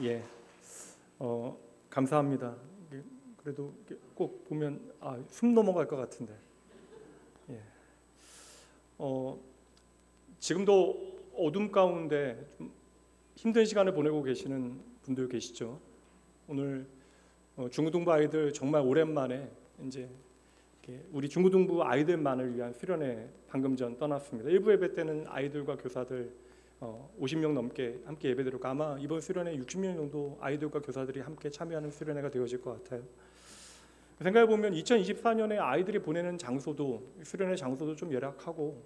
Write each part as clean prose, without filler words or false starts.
예, 감사합니다. 그래도 꼭 보면 숨 넘어갈 것 같은데. 예, 지금도 어둠 가운데 좀 힘든 시간을 보내고 계시는 분들 계시죠. 오늘 중고등부 아이들 정말 오랜만에 이제 우리 중고등부 아이들만을 위한 수련회 방금 전 떠났습니다. 일부 예배 때는 아이들과 교사들 50명 넘게 함께 예배드렸고 아마 이번 수련회 60명 정도 아이들과 교사들이 함께 참여하는 수련회가 되어질 것 같아요. 생각해 보면 2024년에 아이들이 보내는 장소도 수련회 장소도 좀 열악하고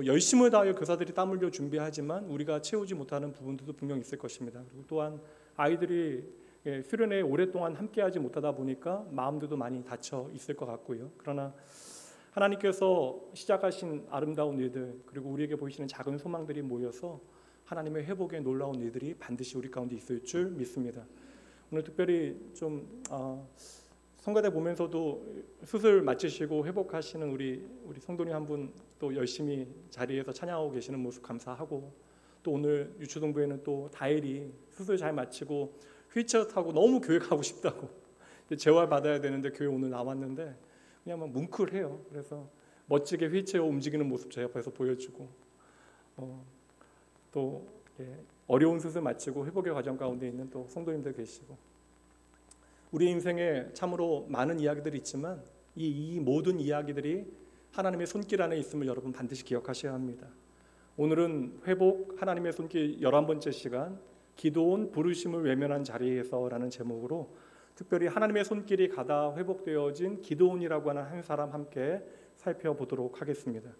열심을 다하여 교사들이 땀 흘려 준비하지만 우리가 채우지 못하는 부분들도 분명 있을 것입니다. 그리고 또한 아이들이 수련회에 오랫동안 함께하지 못하다 보니까 마음들도 많이 닫혀 있을 것 같고요. 그러나 하나님께서 시작하신 아름다운 일들 그리고 우리에게 보이시는 작은 소망들이 모여서 하나님의 회복의 놀라운 일들이 반드시 우리 가운데 있을 줄 믿습니다. 오늘 특별히 좀 성가대 보면서도 수술 마치시고 회복하시는 우리 성도님 한 분 또 열심히 자리에서 찬양하고 계시는 모습 감사하고, 또 오늘 유초동부에는 또 다일이 수술 잘 마치고 휠체어 타고 너무 교회 가고 싶다고 재활 받아야 되는데 교회 오늘 나왔는데 그냥 막 뭉클해요. 그래서 멋지게 휠체어 움직이는 모습 제 옆에서 보여주고 또 어려운 수술 마치고 회복의 과정 가운데 있는 또 성도님들 계시고, 우리 인생에 참으로 많은 이야기들이 있지만 이 모든 이야기들이 하나님의 손길 안에 있음을 여러분 반드시 기억하셔야 합니다. 오늘은 회복 하나님의 손길 11번째 시간 기도원 부르심을 외면한 자리에서 라는 제목으로 특별히 하나님의 손길이 가다 회복되어진 기도원이라고 하는 한 사람 함께 살펴보도록 하겠습니다.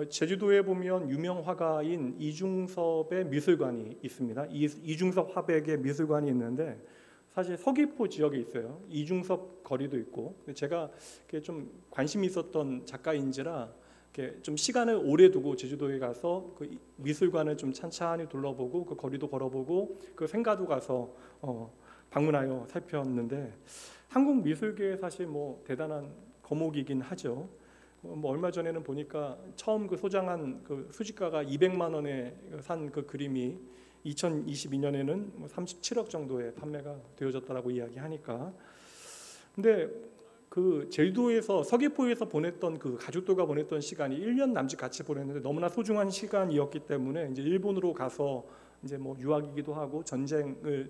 제주도에 보면 유명 화가인 이중섭의 미술관이 있습니다. 이중섭 화백의 미술관이 있는데 사실 서귀포 지역에 있어요. 이중섭 거리도 있고, 제가 좀 관심이 있었던 작가인지라 좀 시간을 오래 두고 제주도에 가서 그 미술관을 좀 찬찬히 둘러보고 그 거리도 걸어보고 그 생가도 가서 방문하여 살폈는데, 한국 미술계에 사실 대단한 거목이긴 하죠. 얼마 전에는 보니까 처음 그 소장한 그 수집가가 200만 원에 산 그 그림이 2022년에는 37억 정도의 판매가 되어졌다라고 이야기하니까, 근데 그 제주도에서 서귀포에서 보냈던 그 가족들과 보냈던 시간이 1년 남짓 같이 보냈는데 너무나 소중한 시간이었기 때문에 이제 일본으로 가서 이제 유학이기도 하고 전쟁의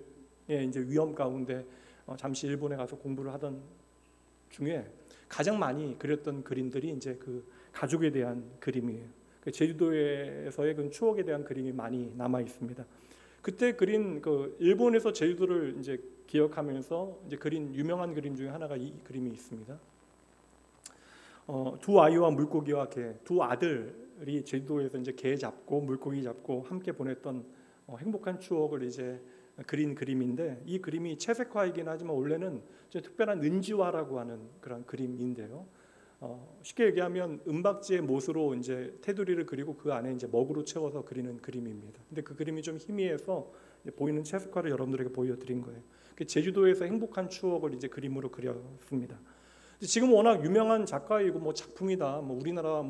이제 위험 가운데 잠시 일본에 가서 공부를 하던 중에 가장 많이 그렸던 그림들이 이제 그 가족에 대한 그림이에요. 제주도에서의 그 추억에 대한 그림이 많이 남아 있습니다. 그때 그린 그 일본에서 제주도를 이제 기억하면서 이제 그린 유명한 그림 중에 하나가 이 그림이 있습니다. 두 아이와 물고기와 개, 두 아들이 제주도에서 이제 개 잡고 물고기 잡고 함께 보냈던 행복한 추억을 이제 그린 그림인데, 이 그림이 채색화이긴 하지만 원래는 특별한 은지화라고 하는 그런 그림인데요. 쉽게 얘기하면 은박지의 못으로 이제 테두리를 그리고 그 안에 이제 먹으로 채워서 그리는 그림입니다. 근데 그 그림이 좀 희미해서 보이는 채색화를 여러분들에게 보여드린 거예요. 제주도에서 행복한 추억을 이제 그림으로 그렸습니다. 지금 워낙 유명한 작가이고 작품이다. 우리나라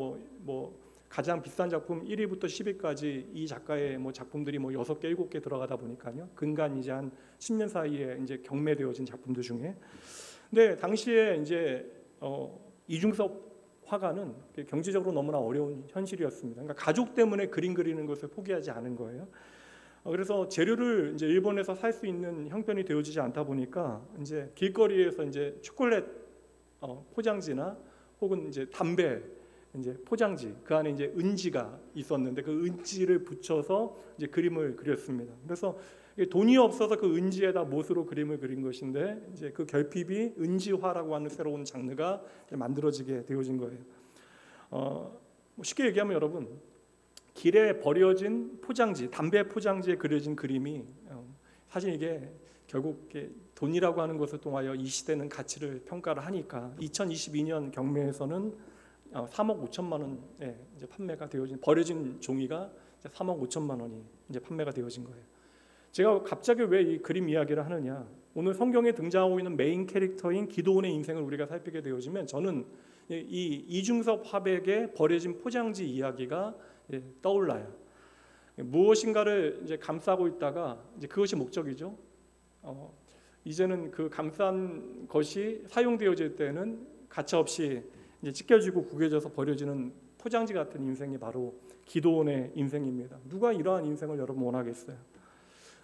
가장 비싼 작품 1위부터 10위까지 이 작가의 작품들이 6개, 7개 들어가다 보니까요. 근간 이제 한 10년 사이에 이제 경매되어진 작품들 중에. 근데 당시에 이제 이중섭 화가는 경제적으로 너무나 어려운 현실이었습니다. 그러니까 가족 때문에 그림 그리는 것을 포기하지 않은 거예요. 그래서 재료를 이제 일본에서 살 수 있는 형편이 되어지지 않다 보니까 이제 길거리에서 이제 초콜릿 포장지나 혹은 이제 담배 이제 포장지 그 안에 이제 은지가 있었는데 그 은지를 붙여서 이제 그림을 그렸습니다. 그래서 돈이 없어서 그 은지에다 못으로 그림을 그린 것인데 이제 그 결핍이 은지화라고 하는 새로운 장르가 만들어지게 되어진 거예요. 쉽게 얘기하면 여러분, 길에 버려진 포장지, 담배 포장지에 그려진 그림이 사실 이게 결국 돈이라고 하는 것을 통하여 이 시대는 가치를 평가를 하니까 2022년 경매에서는 3억 5천만 원에 이제 판매가 되어진, 버려진 종이가 3억 5천만 원이 이제 판매가 되어진 거예요. 제가 갑자기 왜 이 그림 이야기를 하느냐, 오늘 성경에 등장하고 있는 메인 캐릭터인 기도원의 인생을 우리가 살피게 되어지면 저는 이 이중섭 화백의 버려진 포장지 이야기가 떠올라요. 무엇인가를 이제 감싸고 있다가 이제 그것이 목적이죠. 이제는 그 감싼 것이 사용되어질 때는 가차없이 이제 찢겨지고 구겨져서 버려지는 포장지 같은 인생이 바로 기도원의 인생입니다. 누가 이러한 인생을 여러분 원하겠어요?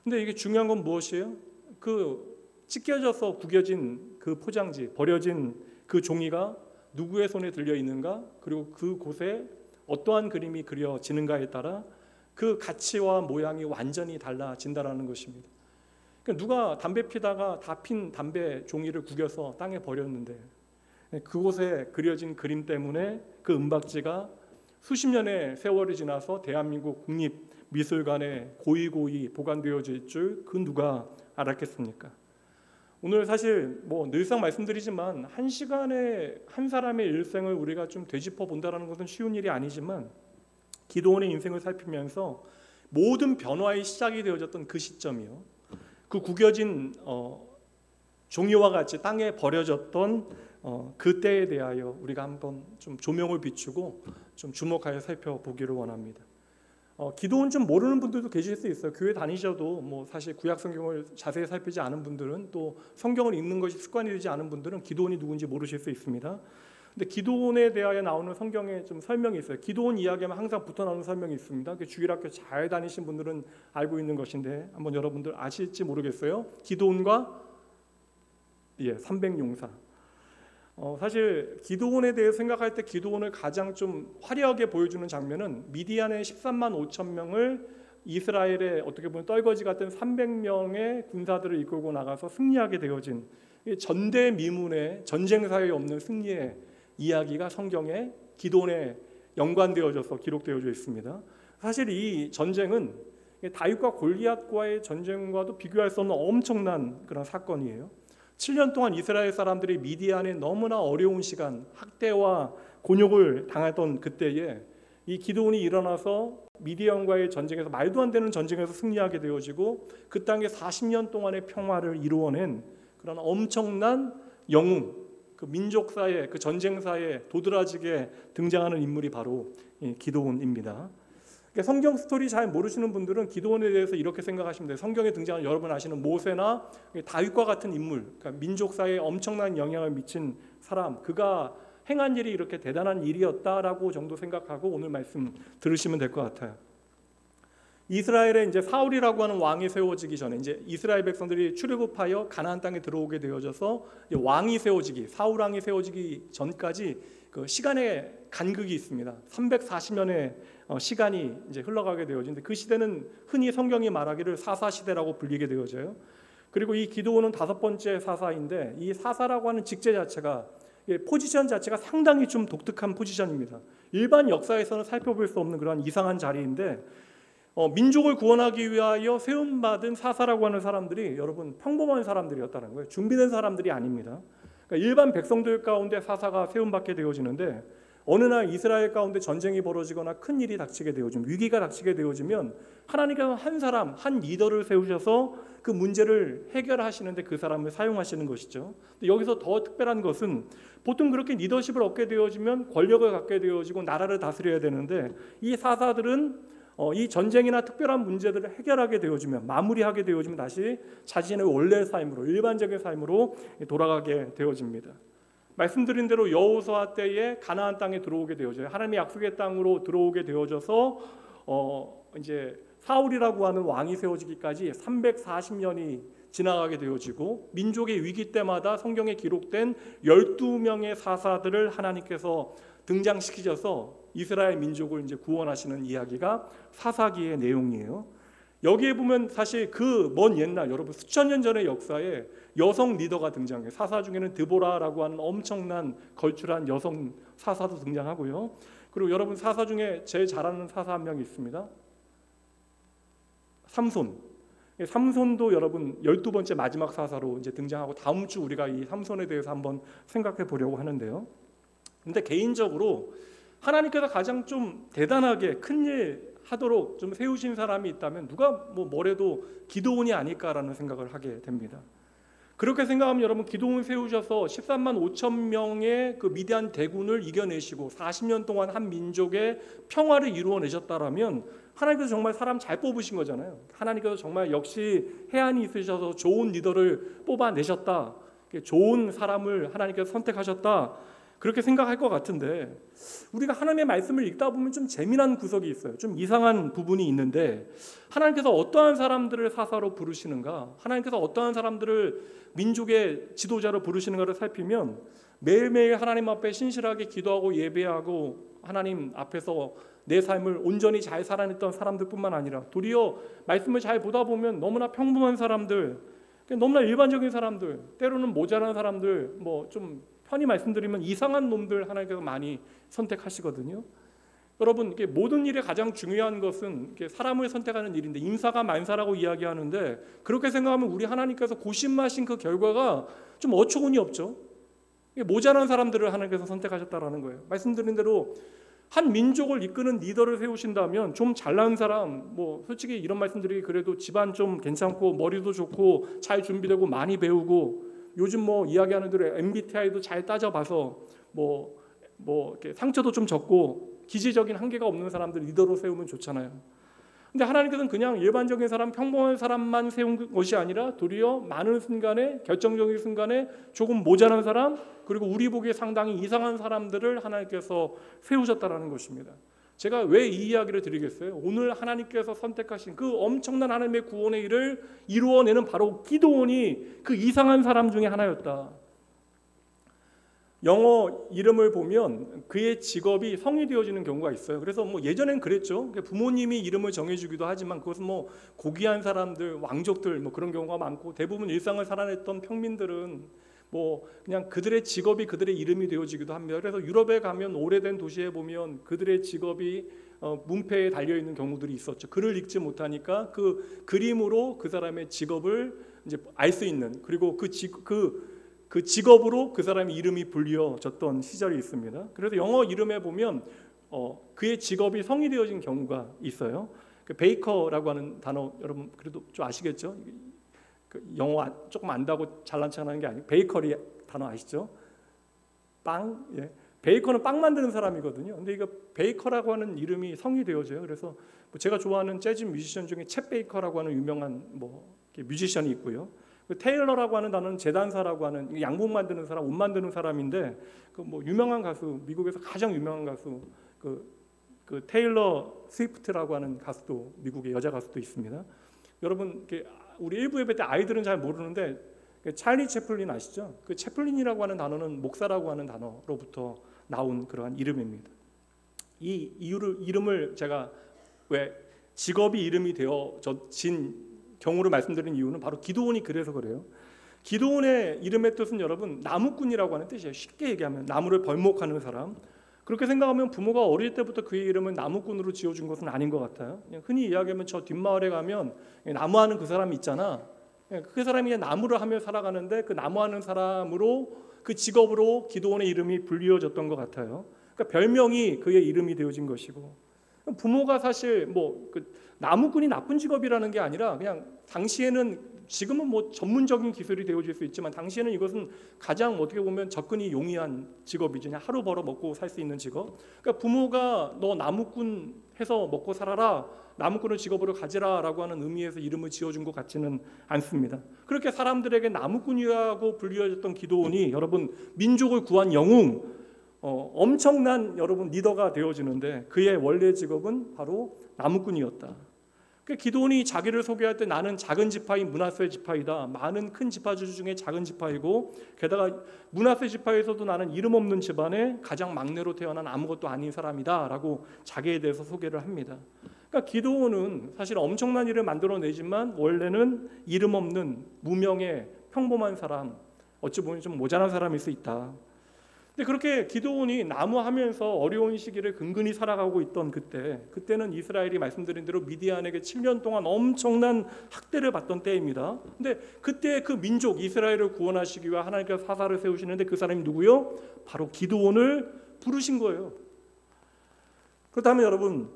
근데 이게 중요한 건 무엇이에요? 그 찢겨져서 구겨진 그 포장지, 버려진 그 종이가 누구의 손에 들려 있는가, 그리고 그곳에 어떠한 그림이 그려지는가에 따라 그 가치와 모양이 완전히 달라진다라는 것입니다. 그러니까 누가 담배 피다가 다 핀 담배 종이를 구겨서 땅에 버렸는데 그곳에 그려진 그림 때문에 그 은박지가 수십 년의 세월이 지나서 대한민국 국립미술관에 고이고이 보관되어질 줄 그 누가 알았겠습니까? 오늘 사실 늘상 말씀드리지만 한 시간에 한 사람의 일생을 우리가 좀 되짚어 본다는 것은 쉬운 일이 아니지만 기도원의 인생을 살피면서 모든 변화의 시작이 되어졌던 그 시점이요, 그 구겨진 종이와 같이 땅에 버려졌던 그때에 대하여 우리가 한번 좀 조명을 비추고 좀 주목하여 살펴보기를 원합니다. 기도원 좀 모르는 분들도 계실 수 있어요. 교회 다니셔도 사실 구약 성경을 자세히 살피지 않은 분들은, 또 성경을 읽는 것이 습관이 되지 않은 분들은 기도원이 누군지 모르실 수 있습니다. 근데 기도원에 대하여 나오는 성경에 좀 설명이 있어요. 기도원 이야기하면 항상 붙어 나오는 설명이 있습니다. 주일학교 잘 다니신 분들은 알고 있는 것인데 한번 여러분들 아실지 모르겠어요. 기도원과 300용사. 사실 기도원에 대해 생각할 때 기도원을 가장 좀 화려하게 보여주는 장면은 미디안의 13만 5천 명을 이스라엘의 어떻게 보면 떨거지 같은 300명의 군사들을 이끌고 나가서 승리하게 되어진 전대미문의 전쟁사에 없는 승리의 이야기가 성경에 기도원에 연관되어져서 기록되어져 있습니다. 사실 이 전쟁은 다윗과 골리앗과의 전쟁과도 비교할 수 없는 엄청난 그런 사건이에요. 7년 동안 이스라엘 사람들이 미디안에 너무나 어려운 시간, 학대와 곤욕을 당했던 그때에 이 기드온이 일어나서 미디안과의 전쟁에서, 말도 안 되는 전쟁에서 승리하게 되어지고 그 땅에 40년 동안의 평화를 이루어낸 그런 엄청난 영웅, 그 민족사에, 그 전쟁사에 도드라지게 등장하는 인물이 바로 기드온입니다. 성경 스토리 잘 모르시는 분들은 기드온에 대해서 이렇게 생각하시면 돼요. 성경에 등장하는 여러분 아시는 모세나 다윗과 같은 인물, 그러니까 민족사에 엄청난 영향을 미친 사람, 그가 행한 일이 이렇게 대단한 일이었다라고 정도 생각하고 오늘 말씀 들으시면 될 것 같아요. 이스라엘에 이제 사울이라고 하는 왕이 세워지기 전에 이제 이스라엘 백성들이 출애굽하여 가나안 땅에 들어오게 되어져서 왕이 세워지기, 사울 왕이 세워지기 전까지 그 시간의 간극이 있습니다. 340년의 시간이 이제 흘러가게 되어지는데 그 시대는 흔히 성경이 말하기를 사사 시대라고 불리게 되어져요. 그리고 이 기드온은 5번째 사사인데 이 사사라고 하는 직제 자체가, 포지션 자체가 상당히 좀 독특한 포지션입니다. 일반 역사에서는 살펴볼 수 없는 그런 이상한 자리인데 민족을 구원하기 위하여 세움받은 사사라고 하는 사람들이 여러분 평범한 사람들이었다는 거예요. 준비된 사람들이 아닙니다. 그러니까 일반 백성들 가운데 사사가 세움받게 되어지는데 어느 날 이스라엘 가운데 전쟁이 벌어지거나 큰 일이 닥치게 되어지면, 위기가 닥치게 되어지면 하나님께서 한 사람, 한 리더를 세우셔서 그 문제를 해결하시는데 그 사람을 사용하시는 것이죠. 근데 여기서 더 특별한 것은 보통 그렇게 리더십을 얻게 되어지면 권력을 갖게 되어지고 나라를 다스려야 되는데 이 사사들은 이 전쟁이나 특별한 문제들을 해결하게 되어지면, 마무리하게 되어지면 다시 자신의 원래 삶으로, 일반적인 삶으로 돌아가게 되어집니다. 말씀드린 대로 여호수아 때에 가나안 땅에 들어오게 되어져요. 하나님의 약속의 땅으로 들어오게 되어져서 이제 사울이라고 하는 왕이 세워지기까지 340년이 지나가게 되어지고 민족의 위기 때마다 성경에 기록된 12명의 사사들을 하나님께서 등장시키셔서 이스라엘 민족을 이제 구원하시는 이야기가 사사기의 내용이에요. 여기에 보면 사실 그 먼 옛날, 여러분 수천 년 전의 역사에 여성 리더가 등장해요. 사사 중에는 드보라라고 하는 엄청난 걸출한 여성 사사도 등장하고요. 그리고 여러분 사사 중에 제일 잘하는 사사 한 명이 있습니다. 삼손. 삼손도 여러분 12번째 마지막 사사로 이제 등장하고 다음 주 우리가 이 삼손에 대해서 한번 생각해 보려고 하는데요. 근데 개인적으로 하나님께서 가장 좀 대단하게 큰일 하도록 좀 세우신 사람이 있다면 누가 뭐래도 기드온이 아닐까라는 생각을 하게 됩니다. 그렇게 생각하면 여러분 기드온 세우셔서 13만 5천 명의 그 미디안 대군을 이겨내시고 40년 동안 한 민족의 평화를 이루어내셨다라면 하나님께서 정말 사람 잘 뽑으신 거잖아요. 하나님께서 정말 역시 해안이 있으셔서 좋은 리더를 뽑아내셨다. 좋은 사람을 하나님께서 선택하셨다. 그렇게 생각할 것 같은데 우리가 하나님의 말씀을 읽다 보면 좀 재미난 구석이 있어요. 좀 이상한 부분이 있는데 하나님께서 어떠한 사람들을 사사로 부르시는가, 하나님께서 어떠한 사람들을 민족의 지도자로 부르시는가를 살피면 매일매일 하나님 앞에 신실하게 기도하고 예배하고 하나님 앞에서 내 삶을 온전히 잘 살아냈던 사람들뿐만 아니라 도리어 말씀을 잘 보다 보면 너무나 평범한 사람들, 너무나 일반적인 사람들, 때로는 모자란 사람들, 뭐 좀 편히 말씀드리면 이상한 놈들 하나님께서 많이 선택하시거든요. 여러분, 이게 모든 일에 가장 중요한 것은 사람을 선택하는 일인데 임사가 만사라고 이야기하는데 그렇게 생각하면 우리 하나님께서 고심하신 그 결과가 좀 어처구니 없죠. 모자란 사람들을 하나님께서 선택하셨다라는 거예요. 말씀드린 대로 한 민족을 이끄는 리더를 세우신다면 좀 잘난 사람, 뭐 솔직히 이런 말씀드리기 그래도 집안 좀 괜찮고 머리도 좋고 잘 준비되고 많이 배우고 요즘 뭐 이야기하는 대로 MBTI도 잘 따져봐서 뭐 이렇게 상처도 좀 적고 기질적인 한계가 없는 사람들 리더로 세우면 좋잖아요. 근데 하나님께서는 그냥 일반적인 사람, 평범한 사람만 세운 것이 아니라 도리어 많은 순간에, 결정적인 순간에 조금 모자란 사람, 그리고 우리 보기에 상당히 이상한 사람들을 하나님께서 세우셨다라는 것입니다. 제가 왜 이 이야기를 드리겠어요? 오늘 하나님께서 선택하신 그 엄청난 하나님의 구원의 일을 이루어내는 바로 기드온이 그 이상한 사람 중에 하나였다. 영어 이름을 보면 그의 직업이 성이 되어지는 경우가 있어요. 그래서 뭐 예전엔 그랬죠. 부모님이 이름을 정해주기도 하지만 그것은 뭐 고귀한 사람들, 왕족들 뭐 그런 경우가 많고 대부분 일상을 살아냈던 평민들은 뭐 그냥 그들의 직업이 그들의 이름이 되어지기도 합니다. 그래서 유럽에 가면 오래된 도시에 보면 그들의 직업이 문패에 달려 있는 경우들이 있었죠. 글을 읽지 못하니까 그 그림으로 그 사람의 직업을 이제 알 수 있는, 그리고 그 직업으로 그 사람의 이름이 불리어졌던 시절이 있습니다. 그래서 영어 이름에 보면 그의 직업이 성이 되어진 경우가 있어요. 그 베이커라고 하는 단어 여러분 그래도 좀 아시겠죠? 그 영어 조금 안다고 잘난 척하는 게 아니고 베이커리 단어 아시죠? 빵, 예. 베이커는 빵 만드는 사람이거든요. 근데 이거 베이커라고 하는 이름이 성이 되어져요. 그래서 뭐 제가 좋아하는 재즈 뮤지션 중에 챗 베이커라고 하는 유명한 뭐 뮤지션이 있고요. 그 테일러라고 하는 단어는 재단사라고 하는 양복 만드는 사람, 옷 만드는 사람인데 그 뭐 유명한 가수, 미국에서 가장 유명한 가수 그 테일러 스위프트라고 하는 가수도 미국의 여자 가수도 있습니다. 여러분 우리 일부 예배 때 아이들은 잘 모르는데 찰리 채플린 아시죠? 그 채플린이라고 하는 단어는 목사라고 하는 단어로부터 나온 그러한 이름입니다. 이 이름을 제가 왜 직업이 이름이 되어진 경우를 말씀드린 이유는 바로 기드온이 그래서 그래요. 기드온의 이름의 뜻은 여러분 나무꾼이라고 하는 뜻이에요. 쉽게 얘기하면 나무를 벌목하는 사람. 그렇게 생각하면 부모가 어릴 때부터 그의 이름을 나무꾼으로 지어준 것은 아닌 것 같아요. 그냥 흔히 이야기하면 저 뒷마을에 가면 나무하는 그 사람이 있잖아. 그 사람이 나무를 하며 살아가는데 그 나무하는 사람으로 그 직업으로 기드온의 이름이 불리어졌던 것 같아요. 그러니까 별명이 그의 이름이 되어진 것이고 부모가 사실 그 나무꾼이 나쁜 직업이라는 게 아니라 그냥 당시에는 지금은 뭐 전문적인 기술이 되어질 수 있지만 당시에는 이것은 가장 어떻게 보면 접근이 용이한 직업이죠. 그냥 하루 벌어 먹고 살 수 있는 직업. 그러니까 부모가 너 나무꾼 해서 먹고 살아라, 나무꾼을 직업으로 가지라라고 하는 의미에서 이름을 지어준 것 같지는 않습니다. 그렇게 사람들에게 나무꾼이라고 불리어졌던 기드온이 여러분 민족을 구한 영웅, 엄청난 여러분 리더가 되어지는데 그의 원래 직업은 바로 나무꾼이었다. 기드온이 자기를 소개할 때 나는 작은 지파인 므낫세 지파이다. 많은 큰 지파들 중에 작은 지파이고 게다가 므낫세 지파에서도 나는 이름 없는 집안에 가장 막내로 태어난 아무것도 아닌 사람이다 라고 자기에 대해서 소개를 합니다. 그러니까 기드온은 사실 엄청난 일을 만들어내지만 원래는 이름 없는 무명의 평범한 사람, 어찌 보면 좀 모자란 사람일 수 있다. 근데 그렇게 기드온이 나무하면서 어려운 시기를 근근히 살아가고 있던 그때는 이스라엘이 말씀드린 대로 미디안에게 7년 동안 엄청난 학대를 받던 때입니다. 근데 그때 그 민족 이스라엘을 구원하시기 위해 하나님께서 사사를 세우시는데 그 사람이 누구요? 바로 기드온을 부르신 거예요. 그렇다면 여러분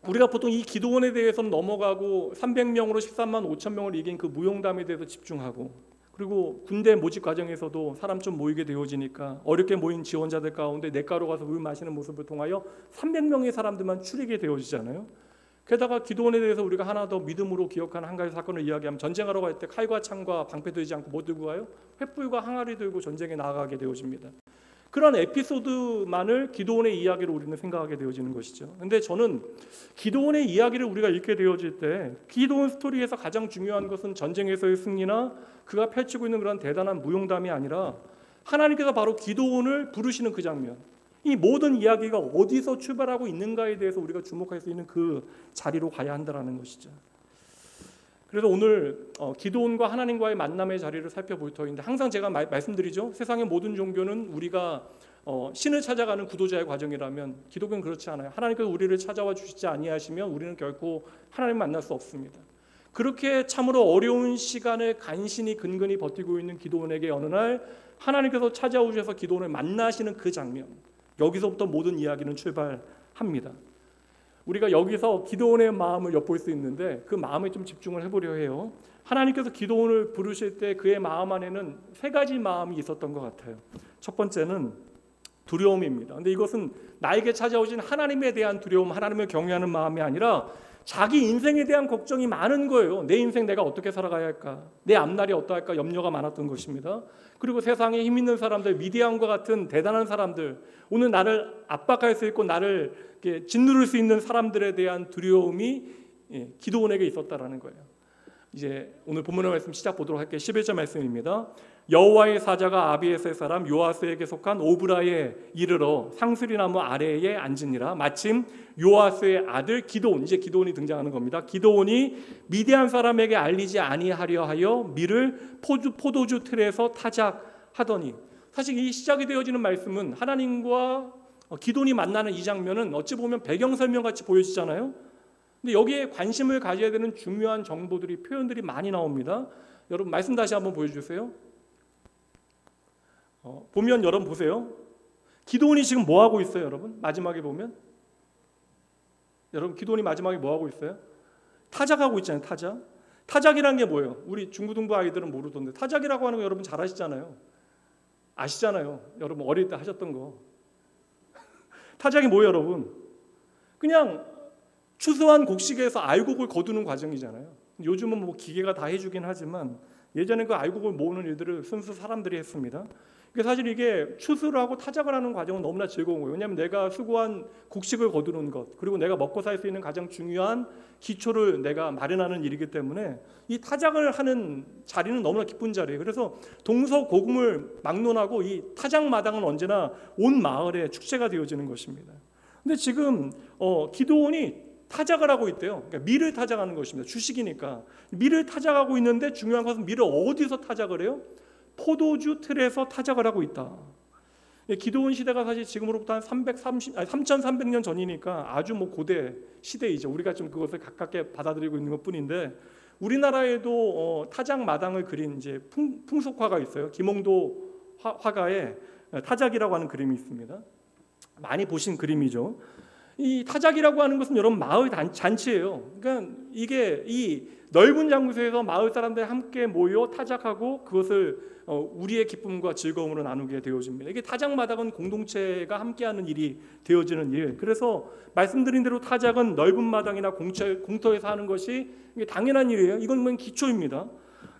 우리가 보통 이 기드온에 대해서는 넘어가고 300명으로 13만 5천 명을 이긴 그 무용담에 대해서 집중하고 그리고 군대 모집 과정에서도 사람 좀 모이게 되어지니까 어렵게 모인 지원자들 가운데 냇가로 가서 물 마시는 모습을 통하여 300명의 사람들만 추리게 되어지잖아요. 게다가 기도원에 대해서 우리가 하나 더 믿음으로 기억하는 한 가지 사건을 이야기하면, 전쟁하러 갈 때 칼과 창과 방패 들지 않고 뭐 들고 가요? 횃불과 항아리 들고 전쟁에 나아가게 되어집니다. 그런 에피소드만을 기도원의 이야기로 우리는 생각하게 되어지는 것이죠. 근데 저는 기도원의 이야기를 우리가 읽게 되어질 때 기도원 스토리에서 가장 중요한 것은 전쟁에서의 승리나 그가 펼치고 있는 그런 대단한 무용담이 아니라 하나님께서 바로 기도원을 부르시는 그 장면, 이 모든 이야기가 어디서 출발하고 있는가에 대해서 우리가 주목할 수 있는 그 자리로 가야 한다는 것이죠. 그래서 오늘 기도원과 하나님과의 만남의 자리를 살펴볼 터인데, 항상 제가 말씀드리죠. 세상의 모든 종교는 우리가 신을 찾아가는 구도자의 과정이라면 기독교는 그렇지 않아요. 하나님께서 우리를 찾아와 주시지 아니하시면 우리는 결코 하나님 만날 수 없습니다. 그렇게 참으로 어려운 시간을 간신히 근근히 버티고 있는 기도원에게 어느 날 하나님께서 찾아오셔서 기도원을 만나시는 그 장면, 여기서부터 모든 이야기는 출발합니다. 우리가 여기서 기도원의 마음을 엿볼 수 있는데 그 마음에 좀 집중을 해보려 해요. 하나님께서 기도원을 부르실 때 그의 마음 안에는 세 가지 마음이 있었던 것 같아요. 첫 번째는 두려움입니다. 근데 이것은 나에게 찾아오신 하나님에 대한 두려움, 하나님을 경외하는 마음이 아니라 자기 인생에 대한 걱정이 많은 거예요. 내 인생 내가 어떻게 살아가야 할까? 내 앞날이 어떠할까? 염려가 많았던 것입니다. 그리고 세상에 힘 있는 사람들, 미디안과 같은 대단한 사람들, 오늘 나를 압박할 수 있고 나를 짓누를 수 있는 사람들에 대한 두려움이 기도원에게 있었다라는 거예요. 이제 오늘 본문의 말씀 시작 보도록 할게요. 11절 말씀입니다. 여호와의 사자가 아비에스의 사람 요아스에게 속한 오브라에 이르러 상수리나무 아래에 앉으니라. 마침 요아스의 아들 기드온, 이제 기드온이 등장하는 겁니다. 기드온이 미디안 사람에게 알리지 아니하려 하여 밀을 포도주 틀에서 타작하더니, 사실 이 시작이 되어지는 말씀은 하나님과 기드온이 만나는 이 장면은 어찌 보면 배경 설명 같이 보여지잖아요. 근데 여기에 관심을 가져야 되는 중요한 정보들이, 표현들이 많이 나옵니다. 여러분 말씀 다시 한번 보여주세요. 보면 여러분 보세요. 기드온이 지금 뭐 하고 있어요, 여러분? 마지막에 보면 여러분 기드온이 마지막에 뭐 하고 있어요? 타작하고 있잖아요. 타작이란 게 뭐예요? 우리 중고등부 아이들은 모르던데 타작이라고 하는 거 여러분 잘 아시잖아요. 여러분 어릴 때 하셨던 거. 타작이 뭐예요, 여러분? 그냥 추수한 곡식에서 알곡을 거두는 과정이잖아요. 요즘은 뭐 기계가 다 해주긴 하지만 예전에 그 알곡을 모으는 일들을 순수 사람들이 했습니다. 사실 이게 추수를 하고 타작을 하는 과정은 너무나 즐거운 거예요. 왜냐하면 내가 수고한 곡식을 거두는 것, 그리고 내가 먹고 살 수 있는 가장 중요한 기초를 내가 마련하는 일이기 때문에 이 타작을 하는 자리는 너무나 기쁜 자리예요. 그래서 동서고금을 막론하고 이 타작 마당은 언제나 온 마을에 축제가 되어지는 것입니다. 근데 지금 기드온이 타작을 하고 있대요. 그러니까 밀을 타작하는 것입니다. 주식이니까 밀을 타작하고 있는데 중요한 것은 밀을 어디서 타작을 해요? 포도주 틀에서 타작을 하고 있다. 기드온 시대가 사실 지금으로부터 한 3,300년 전이니까 아주 뭐 고대 시대이죠. 우리가 좀 그것을 가깝게 받아들이고 있는 것뿐인데, 우리나라에도 타작 마당을 그린 이제 풍속화가 있어요. 김홍도 화가의 타작이라고 하는 그림이 있습니다. 많이 보신 그림이죠. 이 타작이라고 하는 것은 여러분 마을 잔치예요. 그러니까 이게 이 넓은 장소에서 마을 사람들이 함께 모여 타작하고 그것을 우리의 기쁨과 즐거움으로 나누게 되어집니다. 이게 타작마당은 공동체가 함께하는 일이 되어지는 일. 그래서 말씀드린 대로 타작은 넓은 마당이나 공터에서 하는 것이 이게 당연한 일이에요. 이건 그냥 기초입니다.